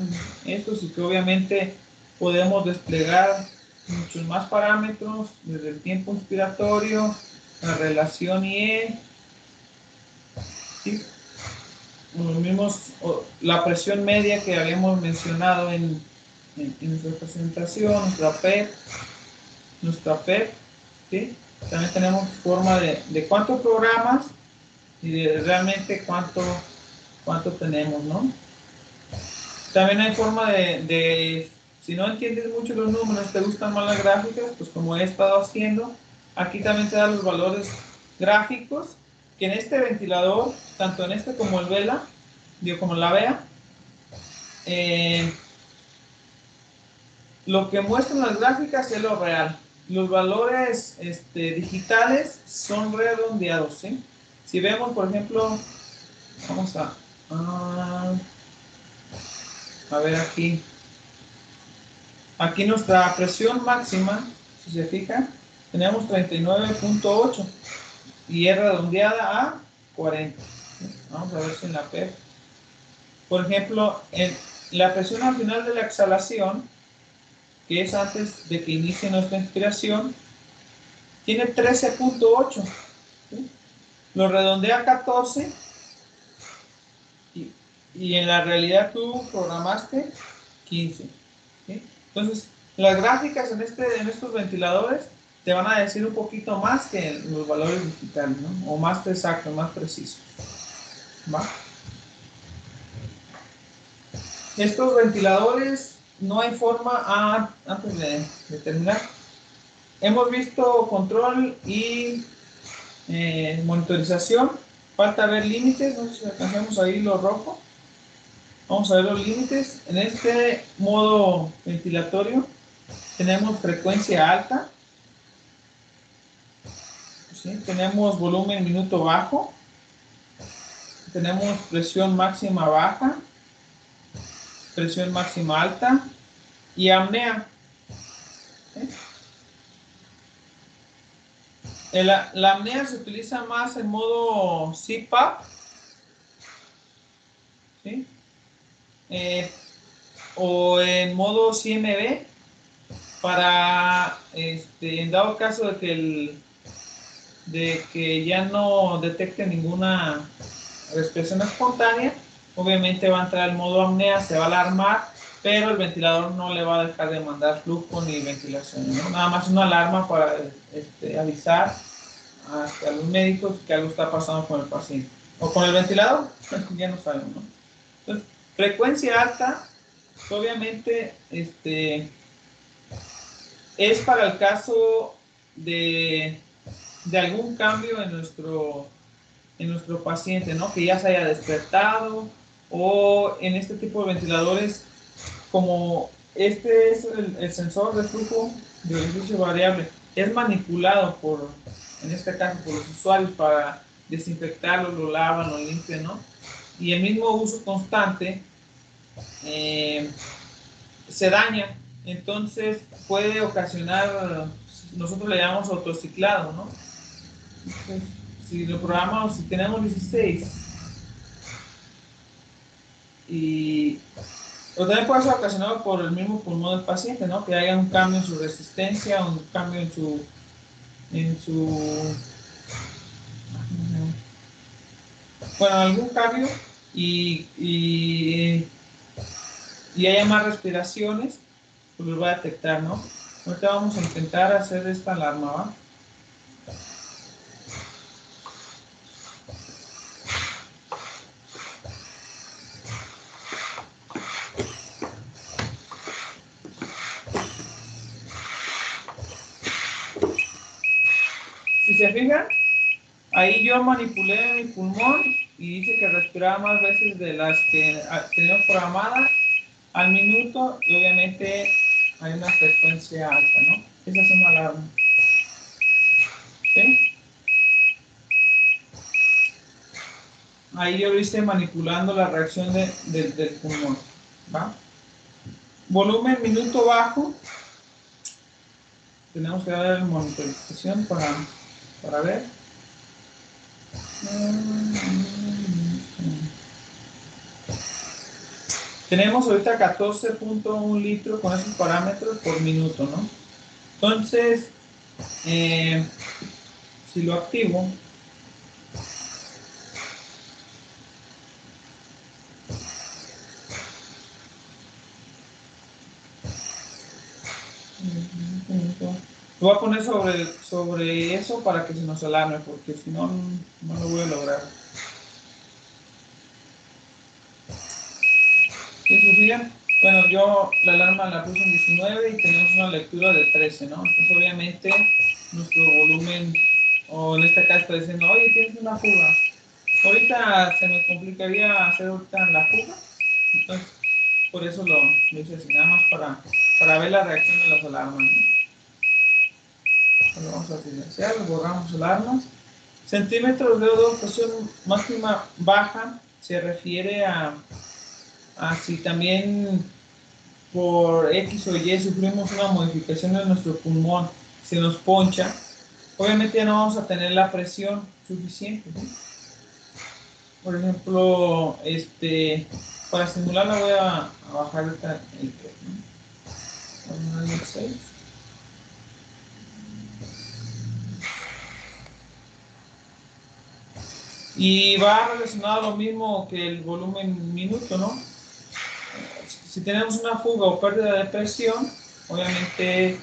estos, y que obviamente podemos desplegar muchos más parámetros, desde el tiempo inspiratorio, la relación IE, ¿sí? Los mismos, la presión media que habíamos mencionado en nuestra presentación, nuestra PEP, ¿sí? También tenemos forma de cuántos programas y de realmente cuánto tenemos, ¿no? También hay forma si no entiendes mucho los números, te gustan más las gráficas, pues como he estado haciendo, aquí también te dan los valores gráficos, que en este ventilador, tanto en este como el Vela, como la Vea, lo que muestran las gráficas es lo real. Los valores digitales son redondeados, ¿sí? Si vemos, por ejemplo, vamos a A ver aquí. Aquí nuestra presión máxima, si se fijan, tenemos 39.8 y es redondeada a 40. Vamos a ver si en la PEP. Por ejemplo, la presión al final de la exhalación, que es antes de que inicie nuestra inspiración, tiene 13.8. ¿Sí? Lo redondea a 14 y en la realidad tú programaste 15. ¿Sí? Entonces, las gráficas en estos ventiladores te van a decir un poquito más que los valores digitales, ¿no? O más exactos, más precisos. ¿Va? Estos ventiladores no hay forma, antes de terminar, hemos visto control y monitorización. Falta ver límites, no sé si alcanzamos ahí lo rojo. Vamos a ver los límites. En este modo ventilatorio tenemos frecuencia alta. ¿Sí? Tenemos volumen minuto bajo. Tenemos presión máxima baja. Presión máxima alta. Y apnea. ¿Sí? La apnea se utiliza más en modo CPAP. ¿Sí? O en modo CMB para, en dado caso de que ya no detecte ninguna respiración espontánea, obviamente va a entrar el modo apnea, se va a alarmar, pero el ventilador no le va a dejar de mandar flujo ni ventilación, ¿no? Nada más una alarma para avisar a los médicos que algo está pasando con el paciente. O con el ventilador, ya no sabemos, ¿no? Entonces, frecuencia alta, obviamente, es para el caso de algún cambio en nuestro paciente, ¿no? Que ya se haya despertado, o en este tipo de ventiladores, como este es el sensor de flujo de orificio variable, es manipulado en este caso, por los usuarios para desinfectarlo, lo lavan, lo limpian, ¿no? Y el mismo uso constante se daña, entonces puede ocasionar, nosotros le llamamos autociclado, ¿no? Entonces, si lo programamos, si tenemos 16 y también puede ser ocasionado por el mismo pulmón del paciente, ¿no? Que haya un cambio en su resistencia, un cambio en su bueno, algún cambio y haya más respiraciones, pues lo va a detectar, ¿no? Ahorita vamos a intentar hacer esta alarma, ¿va? Si se fijan, ahí yo manipulé mi pulmón y dice que respiraba más veces de las que teníamos programadas al minuto, y obviamente hay una frecuencia alta, ¿no? Esa es una alarma. ¿Sí? Ahí yo lo hice manipulando la reacción del pulmón, ¿va? Volumen minuto bajo. Tenemos que dar monitorización para ver. Tenemos ahorita 14.1 litros con esos parámetros por minuto, ¿no? Entonces, si lo activo, lo voy a poner sobre eso para que se nos alarme, porque si no, no lo voy a lograr. ¿Sí se fijan? Bueno, yo la alarma la puse en 19 y tenemos una lectura de 13, ¿no? Entonces, obviamente, nuestro volumen, o en este caso está diciendo, oye, tienes una fuga. Ahorita se me complicaría hacer ahorita la fuga, entonces, por eso lo hice así, nada más para ver la reacción de las alarmas, ¿no? Lo vamos a silenciar, borramos alarmas. Centímetros de O2, presión máxima baja, se refiere a si también por X o Y sufrimos una modificación en nuestro pulmón, se nos poncha, obviamente ya no vamos a tener la presión suficiente, ¿sí? Por ejemplo, para simularla voy a bajar ahorita el 6. Y va relacionado a lo mismo que el volumen minuto, ¿no? Si tenemos una fuga o pérdida de presión, obviamente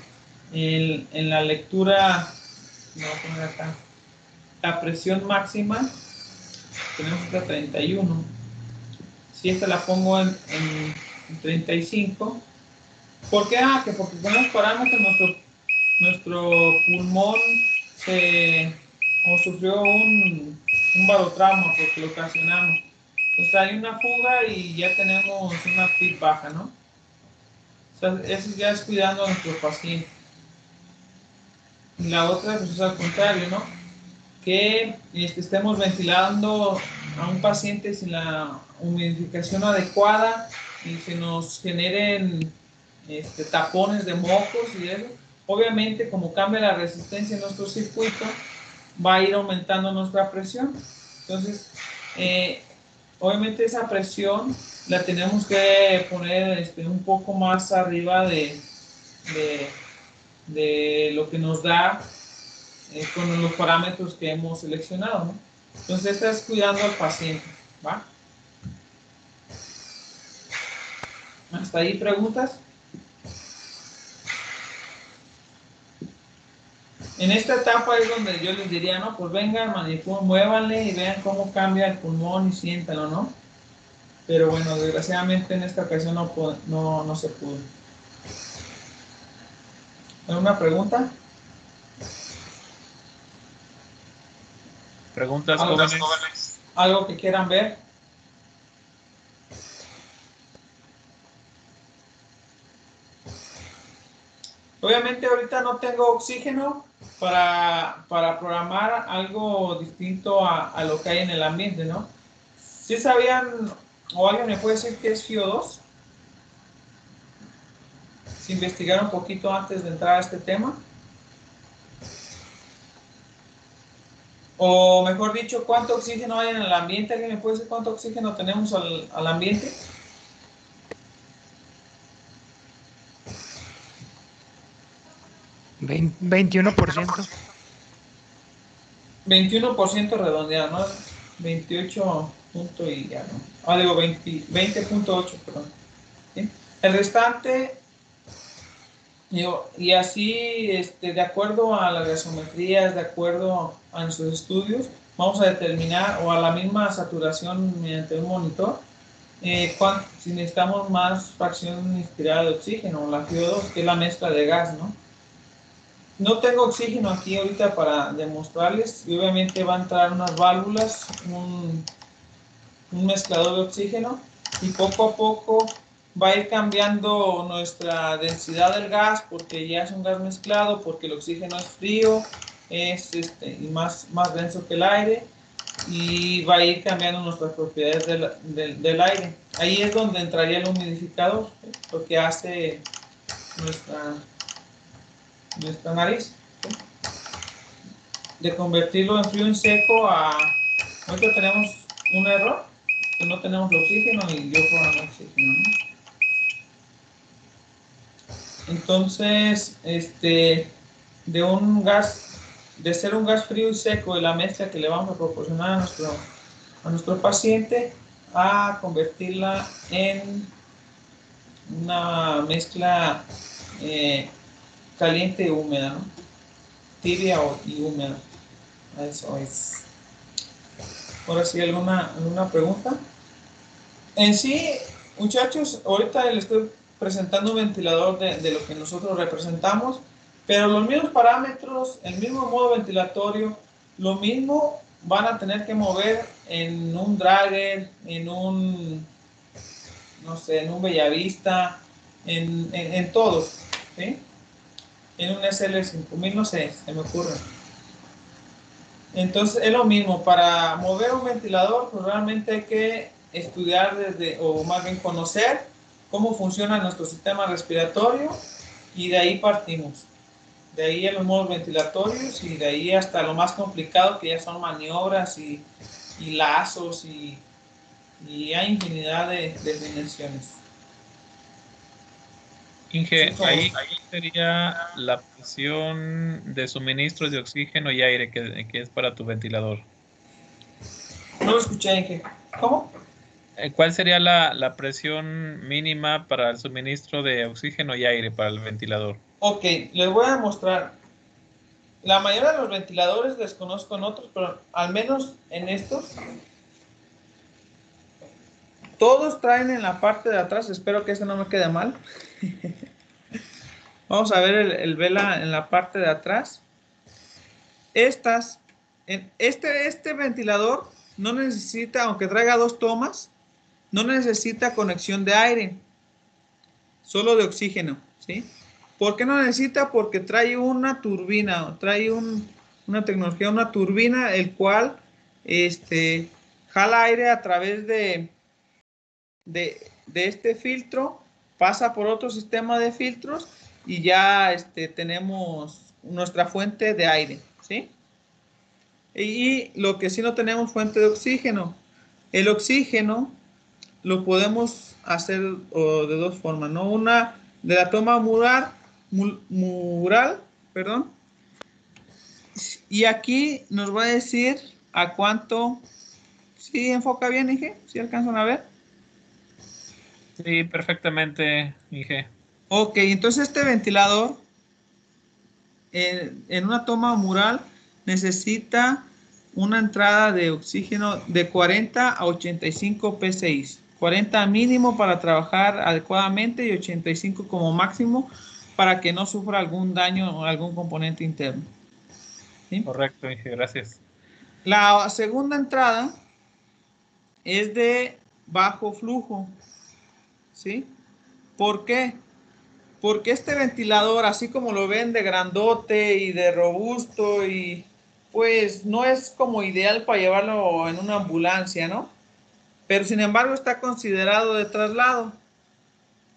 en la lectura, me voy a poner acá, la presión máxima, tenemos esta 31. Si esta la pongo en 35, ¿por qué? Que porque con los parámetros nuestro pulmón sufrió un barotrauma porque lo ocasionamos. Entonces hay una fuga y ya tenemos una PIB baja, ¿no? O sea, eso ya es cuidando a nuestro paciente. Y la otra, pues es al contrario, ¿no? Que estemos ventilando a un paciente sin la humidificación adecuada y se nos generen tapones de mocos y eso. Obviamente, como cambia la resistencia en nuestro circuito, va a ir aumentando nuestra presión. Entonces, obviamente esa presión la tenemos que poner un poco más arriba de lo que nos da con los parámetros que hemos seleccionado, ¿no? Entonces, esta es cuidando al paciente, ¿va? ¿Hasta ahí preguntas? En esta etapa es donde yo les diría, no, pues vengan, manipulen, muévanle y vean cómo cambia el pulmón y siéntanlo, ¿no? Pero bueno, desgraciadamente en esta ocasión no se pudo. ¿Alguna pregunta? ¿Preguntas, jóvenes? ¿Algo que quieran ver? Obviamente ahorita no tengo oxígeno para programar algo distinto a lo que hay en el ambiente, ¿no? ¿Sí sabían, o alguien me puede decir qué es FiO2? Si investigaron un poquito antes de entrar a este tema. O mejor dicho, ¿cuánto oxígeno hay en el ambiente? ¿Alguien me puede decir cuánto oxígeno tenemos al ambiente? ¿21%? 21% redondeado, ¿no? 28 punto y ya, ¿no? Digo 20.8, perdón. ¿Sí? El restante, digo, y así, de acuerdo a las gasometrías, de acuerdo a nuestros estudios, vamos a determinar, o a la misma saturación mediante un monitor, si necesitamos más fracción inspirada de oxígeno, la FiO2, que es la mezcla de gas, ¿no? No tengo oxígeno aquí ahorita para demostrarles, y obviamente va a entrar unas válvulas, un mezclador de oxígeno, y poco a poco va a ir cambiando nuestra densidad del gas, porque ya es un gas mezclado, porque el oxígeno es frío, es y más denso que el aire, y va a ir cambiando nuestras propiedades del aire. Ahí es donde entraría el humidificador, lo que hace nuestra nariz, ¿sí? De convertirlo en frío en seco ahorita tenemos un error, que no tenemos oxígeno y yo con oxígeno, ¿no? Entonces, de un gas, de ser un gas frío y seco de la mezcla que le vamos a proporcionar a nuestro paciente, a convertirla en una mezcla caliente y húmeda, ¿no? Tibia y húmeda. Eso es. Ahora sí, ¿alguna pregunta? En sí, muchachos, ahorita les estoy presentando un ventilador de lo que nosotros representamos, pero los mismos parámetros, el mismo modo ventilatorio, lo mismo van a tener que mover en un Drager, en un, no sé, en un Bellavista, en todos, ¿sí? En un SL5000, no sé, se me ocurre. Entonces es lo mismo, para mover un ventilador, pues realmente hay que estudiar o más bien conocer cómo funciona nuestro sistema respiratorio y de ahí partimos. De ahí a los modos ventilatorios y de ahí hasta lo más complicado que ya son maniobras y lazos y hay infinidad de dimensiones. Inge, ahí sería la presión de suministros de oxígeno y aire que es para tu ventilador. No lo escuché, Inge. ¿Cómo? ¿Cuál sería la presión mínima para el suministro de oxígeno y aire para el ventilador? Ok, les voy a mostrar. La mayoría de los ventiladores desconozco en otros, pero al menos en estos, todos traen en la parte de atrás, espero que este no me quede mal. Vamos a ver el vela en la parte de atrás. Este ventilador no necesita, aunque traiga 2 tomas, no necesita conexión de aire, solo de oxígeno, ¿sí? ¿Por qué no necesita? Porque trae una turbina, trae una tecnología, una turbina, el cual jala aire a través de este filtro, pasa por otro sistema de filtros y ya tenemos nuestra fuente de aire, ¿sí? Y lo que sí no tenemos fuente de oxígeno. El oxígeno lo podemos hacer de 2 formas, ¿no? Una de la toma mural, perdón. Y aquí nos va a decir a cuánto. ¿Sí enfoca bien, Inge? ¿Sí alcanzan a ver? Sí, perfectamente, Inge. Ok, entonces este ventilador en una toma mural necesita una entrada de oxígeno de 40 a 85 psi. 40 mínimo para trabajar adecuadamente y 85 como máximo para que no sufra algún daño o algún componente interno. ¿Sí? Correcto, Inge, gracias. La segunda entrada es de bajo flujo. ¿Sí? ¿Por qué? Porque este ventilador, así como lo ven de grandote y de robusto, y pues no es como ideal para llevarlo en una ambulancia, ¿no? Pero sin embargo está considerado de traslado,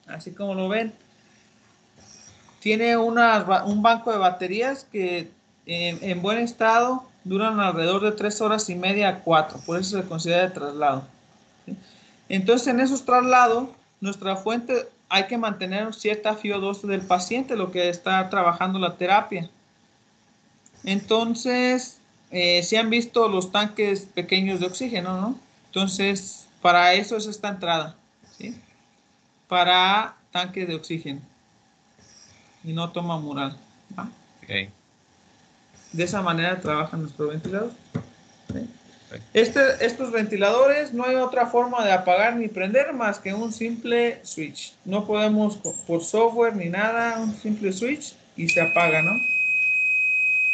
así como lo ven. Tiene un banco de baterías que en buen estado duran alrededor de 3 horas y media a 4, por eso se considera de traslado. ¿Sí? Entonces en esos traslados, nuestra fuente hay que mantener cierta FiO2 del paciente, lo que está trabajando la terapia. Entonces, si han visto los tanques pequeños de oxígeno, ¿no? Entonces, para eso es esta entrada, ¿sí? Para tanque de oxígeno. Y no toma mural. ¿Va? Okay. De esa manera trabaja nuestro ventilador. ¿Sí? Estos ventiladores no hay otra forma de apagar ni prender más que un simple switch. No podemos por software ni nada, un simple switch y se apaga, ¿no?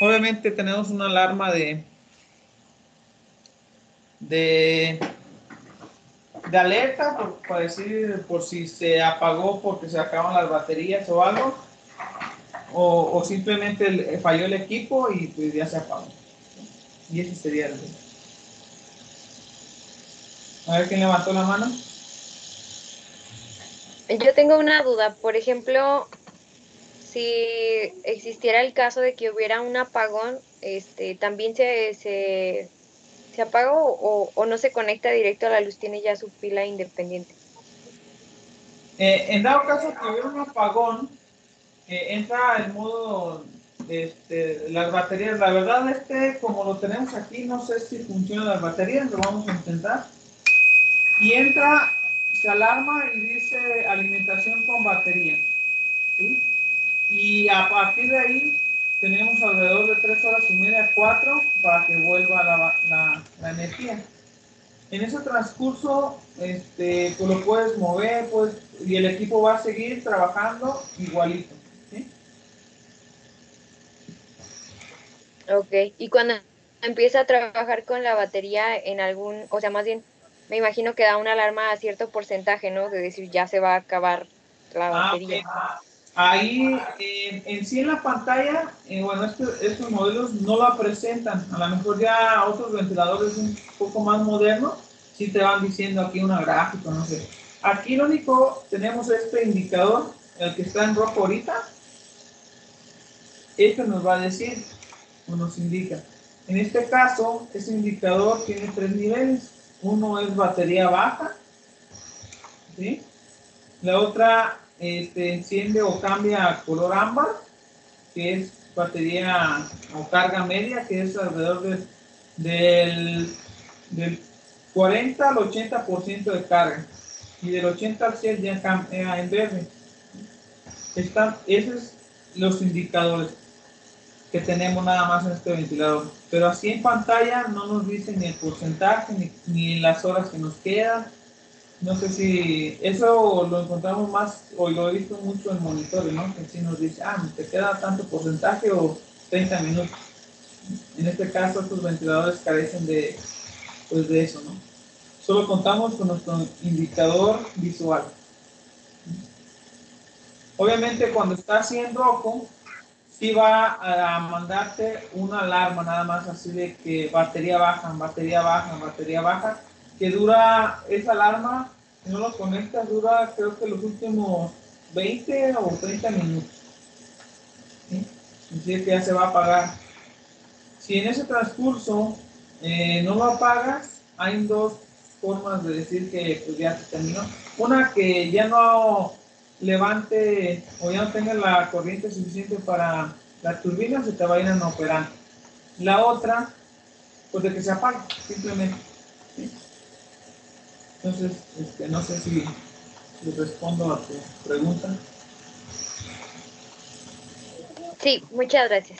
Obviamente tenemos una alarma de alerta por decir, por si se apagó porque se acaban las baterías o algo, o simplemente falló el equipo y pues ya se apagó. Y ese sería el... A ver quién levantó la mano. Yo tengo una duda, por ejemplo, si existiera el caso de que hubiera un apagón, ¿también se apaga o no se conecta directo a la luz, tiene ya su pila independiente? En dado caso que hubiera un apagón, entra el modo las baterías. La verdad, como lo tenemos aquí, no sé si funcionan las baterías, lo vamos a intentar. Y entra, se alarma y dice alimentación con batería. ¿Sí? Y a partir de ahí tenemos alrededor de 3 horas y media, 4, para que vuelva la energía. En ese transcurso, pues lo puedes mover, y el equipo va a seguir trabajando igualito. ¿Sí? Ok, y cuando empieza a trabajar con la batería o sea, más bien, me imagino que da una alarma a cierto porcentaje, ¿no? De decir, ya se va a acabar la batería. Okay. Ahí, en sí en la pantalla, bueno, estos modelos no la presentan. A lo mejor ya otros ventiladores un poco más modernos sí te van diciendo aquí una gráfica, no sé. Aquí lo único, tenemos este indicador, el que está en rojo ahorita. Esto nos va a decir, o nos indica. En este caso, ese indicador tiene 3 niveles. Uno es batería baja, ¿sí? La otra enciende o cambia a color ámbar, que es batería o carga media, que es alrededor del 40 al 80% de carga. Y del 80 al 100 ya cambia en verde. Esos son los indicadores que tenemos nada más en este ventilador. Pero así en pantalla no nos dice ni el porcentaje, ni las horas que nos quedan. No sé si eso lo encontramos más, o lo he visto mucho en monitores, ¿no? Que sí nos dice, te queda tanto porcentaje o 30 minutos. En este caso, estos ventiladores carecen de eso, ¿no? Solo contamos con nuestro indicador visual. Obviamente, cuando está así en rojo, sí va a mandarte una alarma nada más así de que batería baja, batería baja, batería baja, que dura esa alarma, si no lo conectas, dura creo que los últimos 20 o 30 minutos. ¿Sí? Así que ya se va a apagar. Si en ese transcurso no lo apagas, hay dos formas de decir que pues, ya se terminó. Una, que ya no levante o ya no tenga la corriente suficiente para la turbina, se te va a ir inoperante. La otra, pues de que se apague, simplemente. ¿Sí? Entonces, no sé si respondo a tu pregunta. Sí, muchas gracias.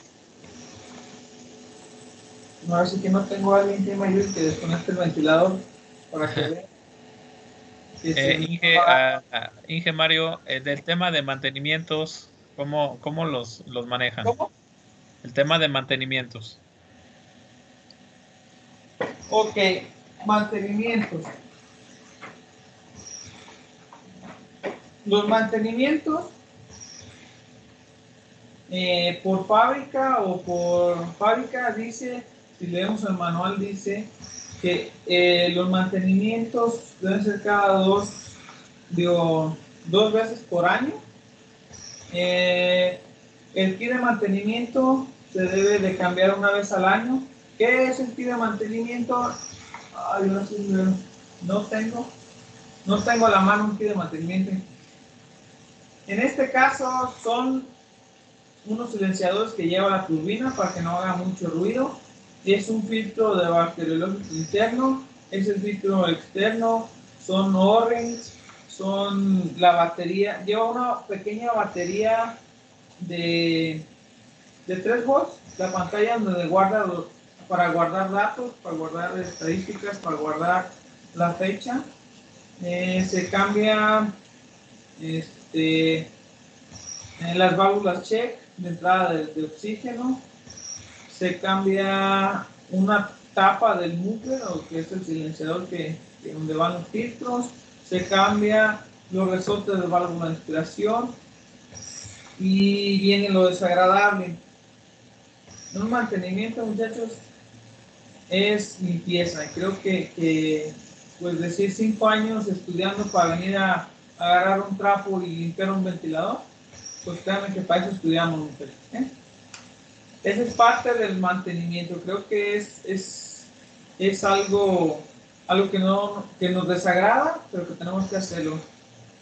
No, así que no tengo a alguien que me ayude que desconecte el ventilador para que vea. Inge Mario, del tema de mantenimientos, ¿cómo los manejan? ¿Cómo? El tema de mantenimientos. Ok, mantenimientos. Los mantenimientos por fábrica o por fábrica dice, si leemos el manual, dice que los mantenimientos deben ser cada dos veces por año. El kit de mantenimiento se debe de cambiar una vez al año. ¿Qué es el kit de mantenimiento? Ay, no tengo a la mano un kit de mantenimiento. En este caso son unos silenciadores que lleva la turbina para que no haga mucho ruido. Es un filtro de bacteriológico interno, es el filtro externo, son O-rings, son la batería, lleva una pequeña batería de 3 volts, la pantalla donde guarda para guardar datos, para guardar estadísticas, para guardar la fecha. Se cambia las válvulas check de entrada de oxígeno, se cambia una tapa del muffler, o que es el silenciador donde van los filtros, se cambia los resortes de válvula de inspiración y viene lo desagradable. Un mantenimiento, muchachos, es limpieza. Creo que pues decir 5 años estudiando para venir a agarrar un trapo y limpiar un ventilador, pues créanme que para eso estudiamos, muchachos. Esa es parte del mantenimiento. Creo que es algo que nos desagrada, pero que tenemos que hacerlo.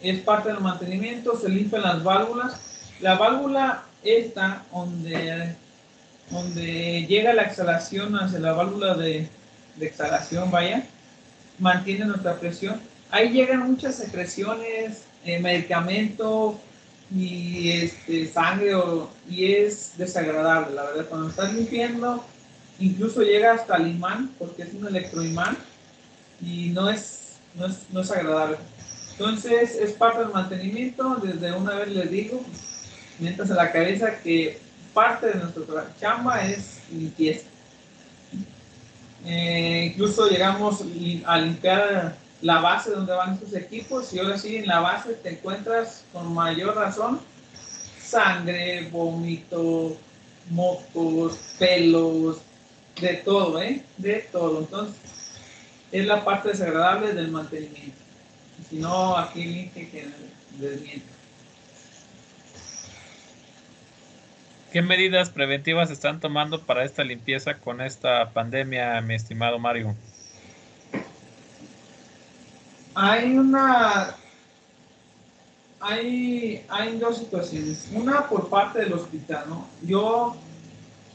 Es parte del mantenimiento, se limpian las válvulas. La válvula esta, donde llega la exhalación hacia la válvula de exhalación, vaya, mantiene nuestra presión. Ahí llegan muchas secreciones, medicamento y sangre, y es desagradable, la verdad. Cuando estás limpiando, incluso llega hasta el imán, porque es un electroimán, y no es agradable. Entonces, es parte del mantenimiento. Desde una vez les digo, mientras a la cabeza, que parte de nuestra chamba es limpieza. Incluso llegamos a limpiar la base donde van estos equipos, y ahora sí, en la base te encuentras con mayor razón sangre, vómito, mocos, pelos, de todo, de todo. Entonces, es la parte desagradable del mantenimiento. Si no, aquí dije que desmienta. ¿Qué medidas preventivas están tomando para esta limpieza con esta pandemia, mi estimado Mario? Hay dos situaciones. Una por parte del hospital, ¿no? Yo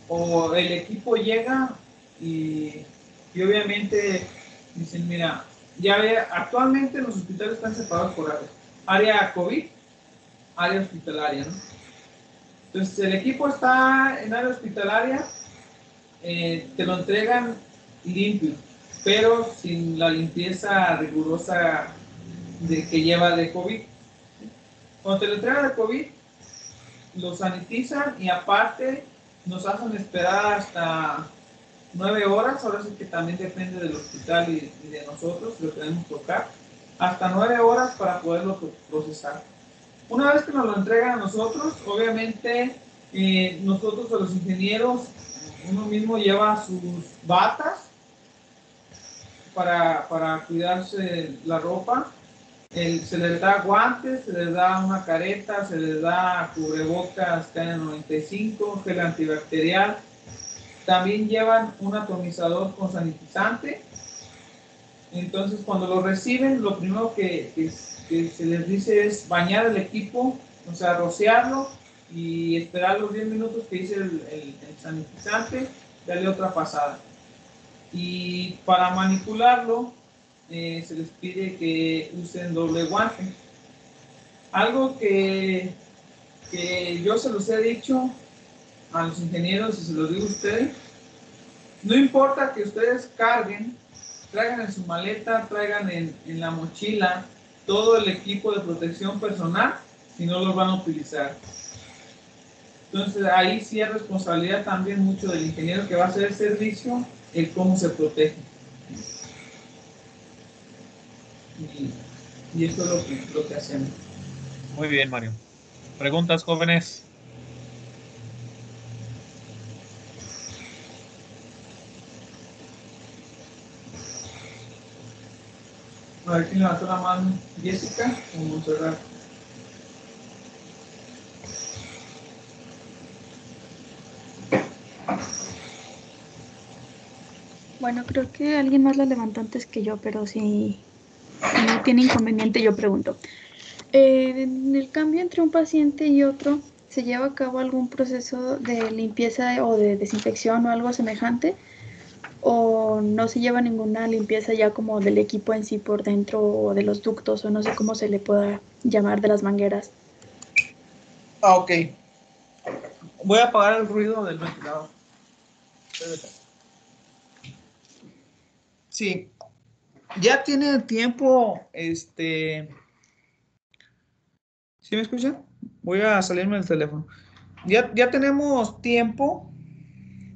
o el equipo llega y obviamente dicen, mira, actualmente los hospitales están separados por áreas. Área COVID, área hospitalaria, ¿no? Entonces, el equipo está en área hospitalaria, te lo entregan limpio, pero sin la limpieza rigurosa que lleva de COVID. Cuando te lo entregan de COVID, lo sanitizan y aparte nos hacen esperar hasta 9 horas, ahora sí que también depende del hospital y de nosotros, si lo queremos tocar, hasta 9 horas para poderlo procesar. Una vez que nos lo entregan a nosotros, obviamente nosotros los ingenieros, uno mismo lleva sus batas para cuidarse la ropa, se les da guantes, se les da una careta, se les da cubrebocas KN95, gel antibacterial, también llevan un atomizador con sanitizante. Entonces cuando lo reciben, lo primero que se les dice es bañar el equipo, o sea, rociarlo y esperar los 10 minutos que dice el sanitizante, darle otra pasada. Y para manipularlo, se les pide que usen doble guante. Algo que yo se los he dicho a los ingenieros y se los digo a ustedes, no importa que ustedes carguen, traigan en su maleta, traigan en la mochila todo el equipo de protección personal si no los van a utilizar. Entonces ahí sí es responsabilidad también mucho del ingeniero que va a hacer el servicio, el cómo se protege. Y esto es lo que hacemos. Muy bien, Mario. ¿Preguntas, jóvenes? A ver quién levantó la mano, Jessica o Montserrat. Bueno, creo que alguien más la levantó antes que yo, pero si no tiene inconveniente, yo pregunto. En el cambio entre un paciente y otro, ¿se lleva a cabo algún proceso de limpieza o de desinfección o algo semejante? ¿O no se lleva ninguna limpieza ya como del equipo en sí por dentro o de los ductos o no sé cómo se le pueda llamar, de las mangueras? Ok. Voy a apagar el ruido del ventilador. Sí. Ya tiene tiempo, ¿sí me escuchan? Voy a salirme del teléfono. Ya tenemos tiempo,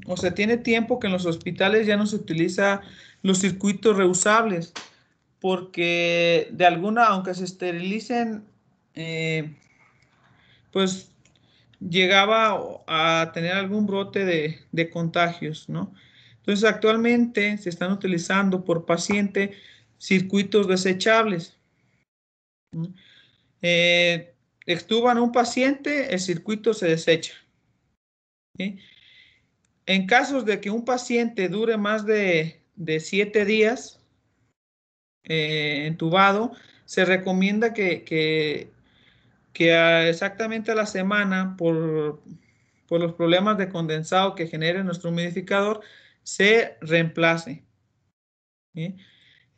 o sea, tiene tiempo que en los hospitales ya no se utiliza los circuitos reusables, porque de alguna, aunque se esterilicen, pues llegaba a tener algún brote de contagios, ¿no? Entonces, actualmente se están utilizando por paciente circuitos desechables. Extuban a un paciente, el circuito se desecha. ¿Sí? En casos de que un paciente dure más de 7 días entubado, se recomienda que exactamente a la semana, por los problemas de condensado que genere nuestro humidificador, se reemplace. ¿Sí?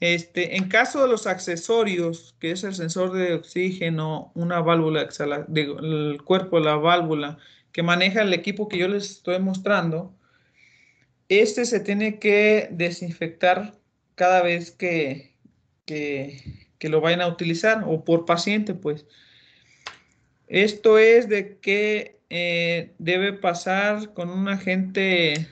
En caso de los accesorios, que es el sensor de oxígeno, una válvula, el cuerpo de la válvula que maneja el equipo que yo les estoy mostrando, se tiene que desinfectar cada vez que lo vayan a utilizar o por paciente, pues. Esto es de que debe pasar con un agente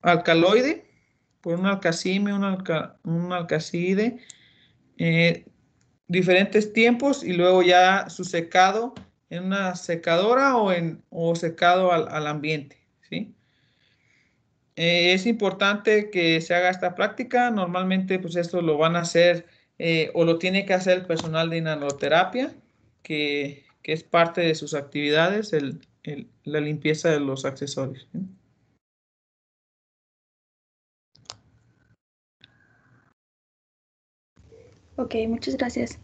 alcaloide, por un alcacime, un alcacide, diferentes tiempos y luego ya su secado en una secadora o secado al ambiente, ¿sí? es importante que se haga esta práctica. Normalmente, pues esto lo van a hacer o lo tiene que hacer el personal de inhaloterapia, que es parte de sus actividades, la limpieza de los accesorios. Ok, muchas gracias.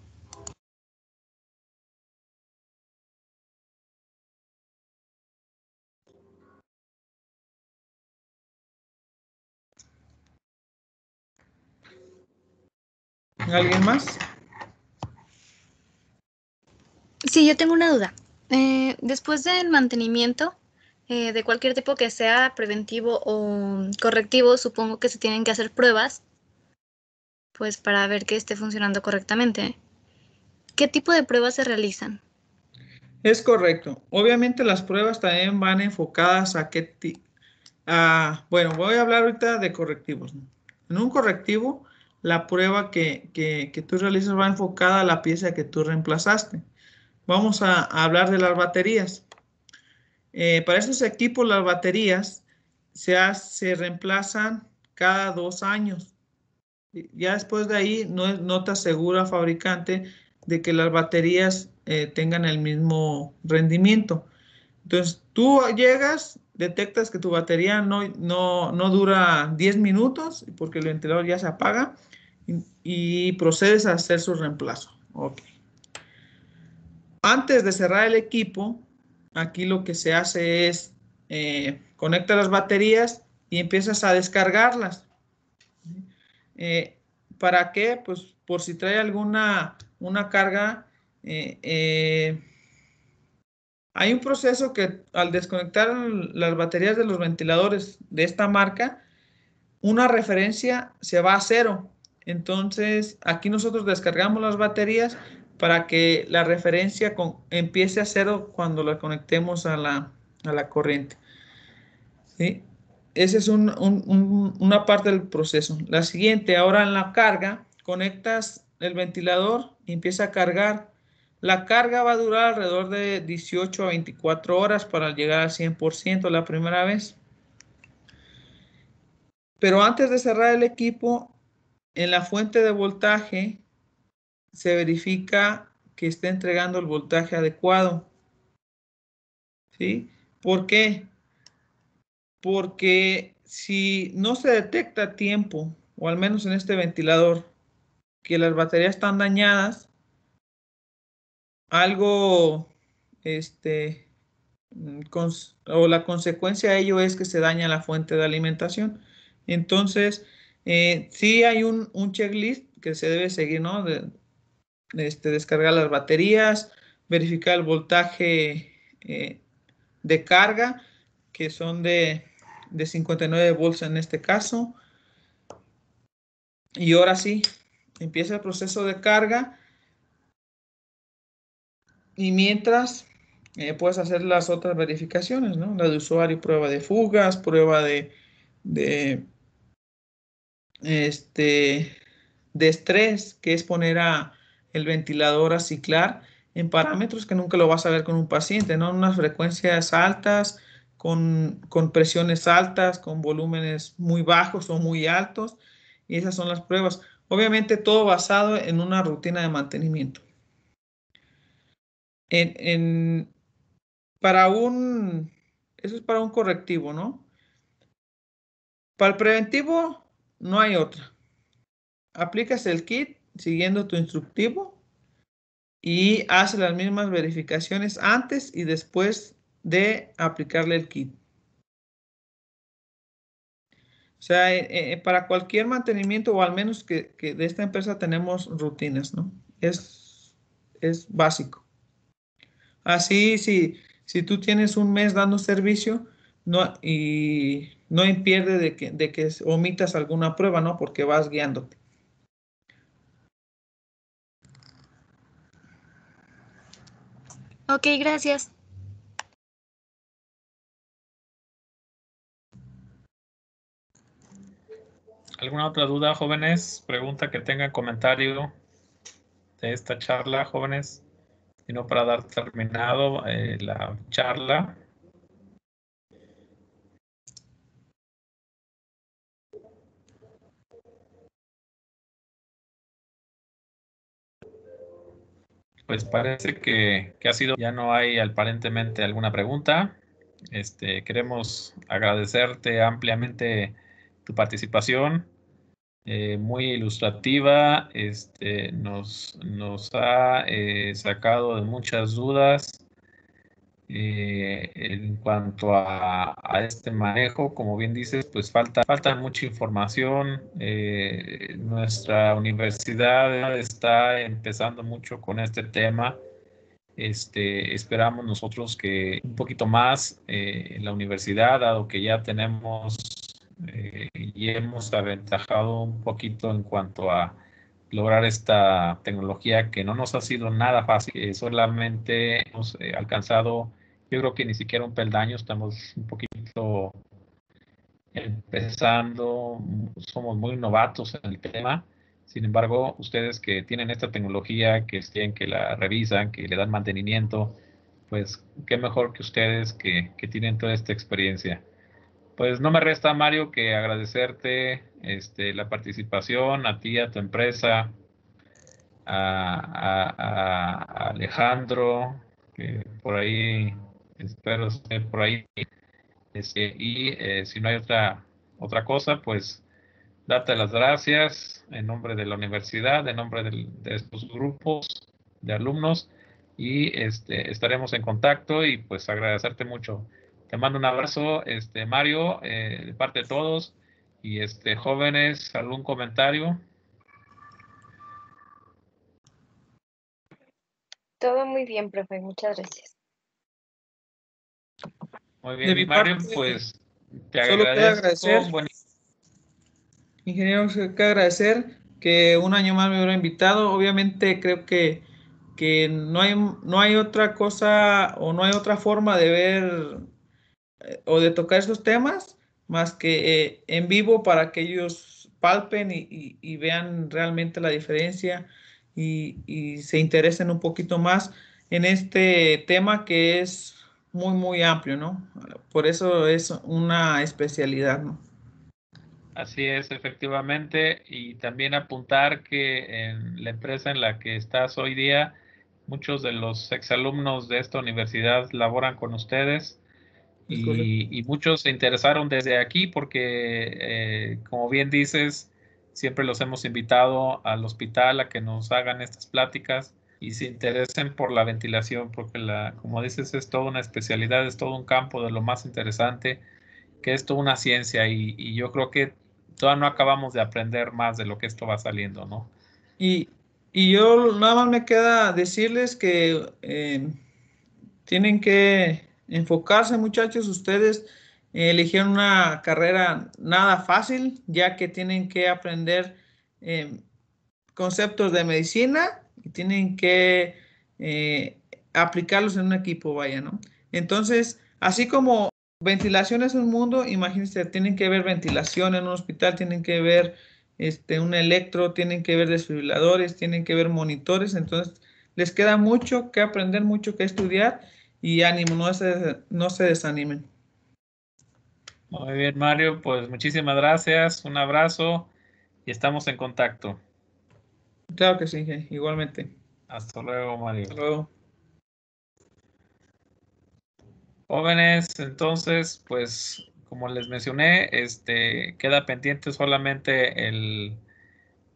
¿Alguien más? Sí, yo tengo una duda. Después del mantenimiento, de cualquier tipo que sea preventivo o correctivo, supongo que se tienen que hacer pruebas, pues para ver que esté funcionando correctamente. ¿Qué tipo de pruebas se realizan? Es correcto. Obviamente las pruebas también van enfocadas a bueno, voy a hablar ahorita de correctivos, ¿no? En un correctivo, la prueba que tú realizas va enfocada a la pieza que tú reemplazaste. Vamos a hablar de las baterías. Para estos equipos, las baterías se reemplazan cada 2 años. Ya después de ahí no te asegura fabricante de que las baterías tengan el mismo rendimiento. Entonces, tú llegas, detectas que tu batería no dura 10 minutos porque el ventilador ya se apaga y procedes a hacer su reemplazo. Ok. Antes de cerrar el equipo, aquí lo que se hace es conecta las baterías y empiezas a descargarlas. Eh, ¿Para qué? Pues por si trae una carga. Hay un proceso que al desconectar las baterías de los ventiladores de esta marca, una referencia se va a cero. Entonces, aquí nosotros descargamos las baterías para que la referencia empiece a cero cuando la conectemos a la corriente. ¿Sí? Esa es una parte del proceso. La siguiente, ahora en la carga, conectas el ventilador y empieza a cargar. La carga va a durar alrededor de 18 a 24 horas para llegar al 100% la primera vez. Pero antes de cerrar el equipo, en la fuente de voltaje se verifica que esté entregando el voltaje adecuado. ¿Sí? ¿Por qué? Porque si no se detecta a tiempo, o al menos en este ventilador, que las baterías están dañadas, algo, o la consecuencia de ello es que se daña la fuente de alimentación. Entonces, sí hay un checklist que se debe seguir, ¿no? Descargar las baterías, verificar el voltaje de carga, que son de 59 volts en este caso. Y ahora sí, empieza el proceso de carga. Y mientras puedes hacer las otras verificaciones, ¿no? La de usuario, prueba de fugas, prueba de, de estrés, que es poner el ventilador a ciclar en parámetros que nunca lo vas a ver con un paciente, ¿no? Unas frecuencias altas, con presiones altas, con volúmenes muy bajos o muy altos. Y esas son las pruebas. Obviamente todo basado en una rutina de mantenimiento. Eso es para un correctivo, ¿no? Para el preventivo no hay otra. Aplicas el kit siguiendo tu instructivo y haces las mismas verificaciones antes y después de aplicarle el kit. O sea, para cualquier mantenimiento, o al menos que de esta empresa tenemos rutinas, ¿no? Es básico. Así, si tú tienes un mes dando servicio y no impierde de que omitas alguna prueba, ¿no? Porque vas guiándote. Ok, gracias. ¿Alguna otra duda, jóvenes? Pregunta que tengan comentario de esta charla, jóvenes. Y no, para dar terminado la charla. Pues parece que ha sido, ya no hay aparentemente alguna pregunta. Queremos agradecerte ampliamente tu participación, muy ilustrativa, nos ha sacado de muchas dudas en cuanto a este manejo. Como bien dices, pues falta mucha información. Nuestra universidad está empezando mucho con este tema. Esperamos nosotros que un poquito más en la universidad, dado que ya tenemos y hemos aventajado un poquito en cuanto a lograr esta tecnología que no nos ha sido nada fácil, que solamente hemos alcanzado, yo creo que ni siquiera un peldaño, estamos un poquito empezando, somos muy novatos en el tema. Sin embargo, ustedes que tienen esta tecnología, que la revisan, que le dan mantenimiento, pues qué mejor que ustedes que tienen toda esta experiencia. Pues no me resta, Mario, que agradecerte la participación, a ti, a tu empresa, a Alejandro, que por ahí, espero esté por ahí. Si no hay otra cosa, pues darte las gracias en nombre de la universidad, en nombre de estos grupos de alumnos, y estaremos en contacto y pues agradecerte mucho. Te mando un abrazo, Mario, de parte de todos, y jóvenes, ¿algún comentario? Todo muy bien, profe, muchas gracias. Muy bien, mi Mario, pues te solo queda agradecer, bueno. Ingeniero, queda agradecer que un año más me hubiera invitado. Obviamente creo que no hay otra cosa o no hay otra forma de ver o de tocar estos temas más que en vivo, para que ellos palpen y vean realmente la diferencia y se interesen un poquito más en este tema que es muy, muy amplio, ¿no? Por eso es una especialidad, ¿no? Así es, efectivamente, y también apuntar que en la empresa en la que estás hoy día, muchos de los exalumnos de esta universidad laboran con ustedes, y muchos se interesaron desde aquí porque, como bien dices, siempre los hemos invitado al hospital a que nos hagan estas pláticas y se interesen por la ventilación, porque como dices, es toda una especialidad, es todo un campo de lo más interesante, que es toda una ciencia, y yo creo que todavía no acabamos de aprender más de lo que esto va saliendo, ¿no? Y yo nada más me queda decirles que tienen que enfocarse, muchachos. Ustedes eligieron una carrera nada fácil, ya que tienen que aprender conceptos de medicina y tienen que aplicarlos en un equipo, vaya, ¿no? Entonces, así como ventilación es un mundo, imagínense, tienen que ver ventilación en un hospital, tienen que ver un electro, tienen que ver desfibriladores, tienen que ver monitores. Entonces, les queda mucho que aprender, mucho que estudiar, y ánimo, no se desanimen. Muy bien, Mario, pues muchísimas gracias, un abrazo y estamos en contacto. Claro que sí, igualmente. Hasta luego, Mario. Hasta luego. Jóvenes, entonces, pues como les mencioné, queda pendiente solamente el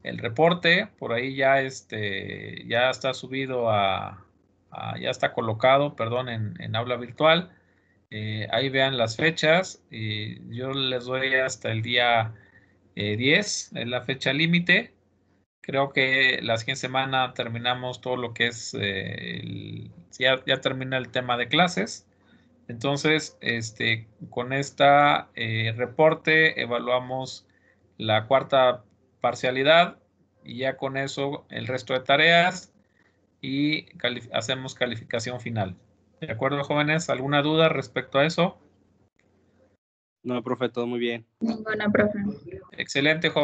reporte. Por ahí ya ya está subido ya está colocado, perdón, en aula virtual. Ahí vean las fechas, y yo les doy hasta el día 10, es la fecha límite. Creo que la siguiente semana terminamos todo lo que es, ya termina el tema de clases. Entonces, con esta reporte evaluamos la cuarta parcialidad, y ya con eso el resto de tareas, y hacemos calificación final. ¿De acuerdo, jóvenes? ¿Alguna duda respecto a eso? No, profe, todo muy bien. Ninguna, profe. Excelente, jóvenes.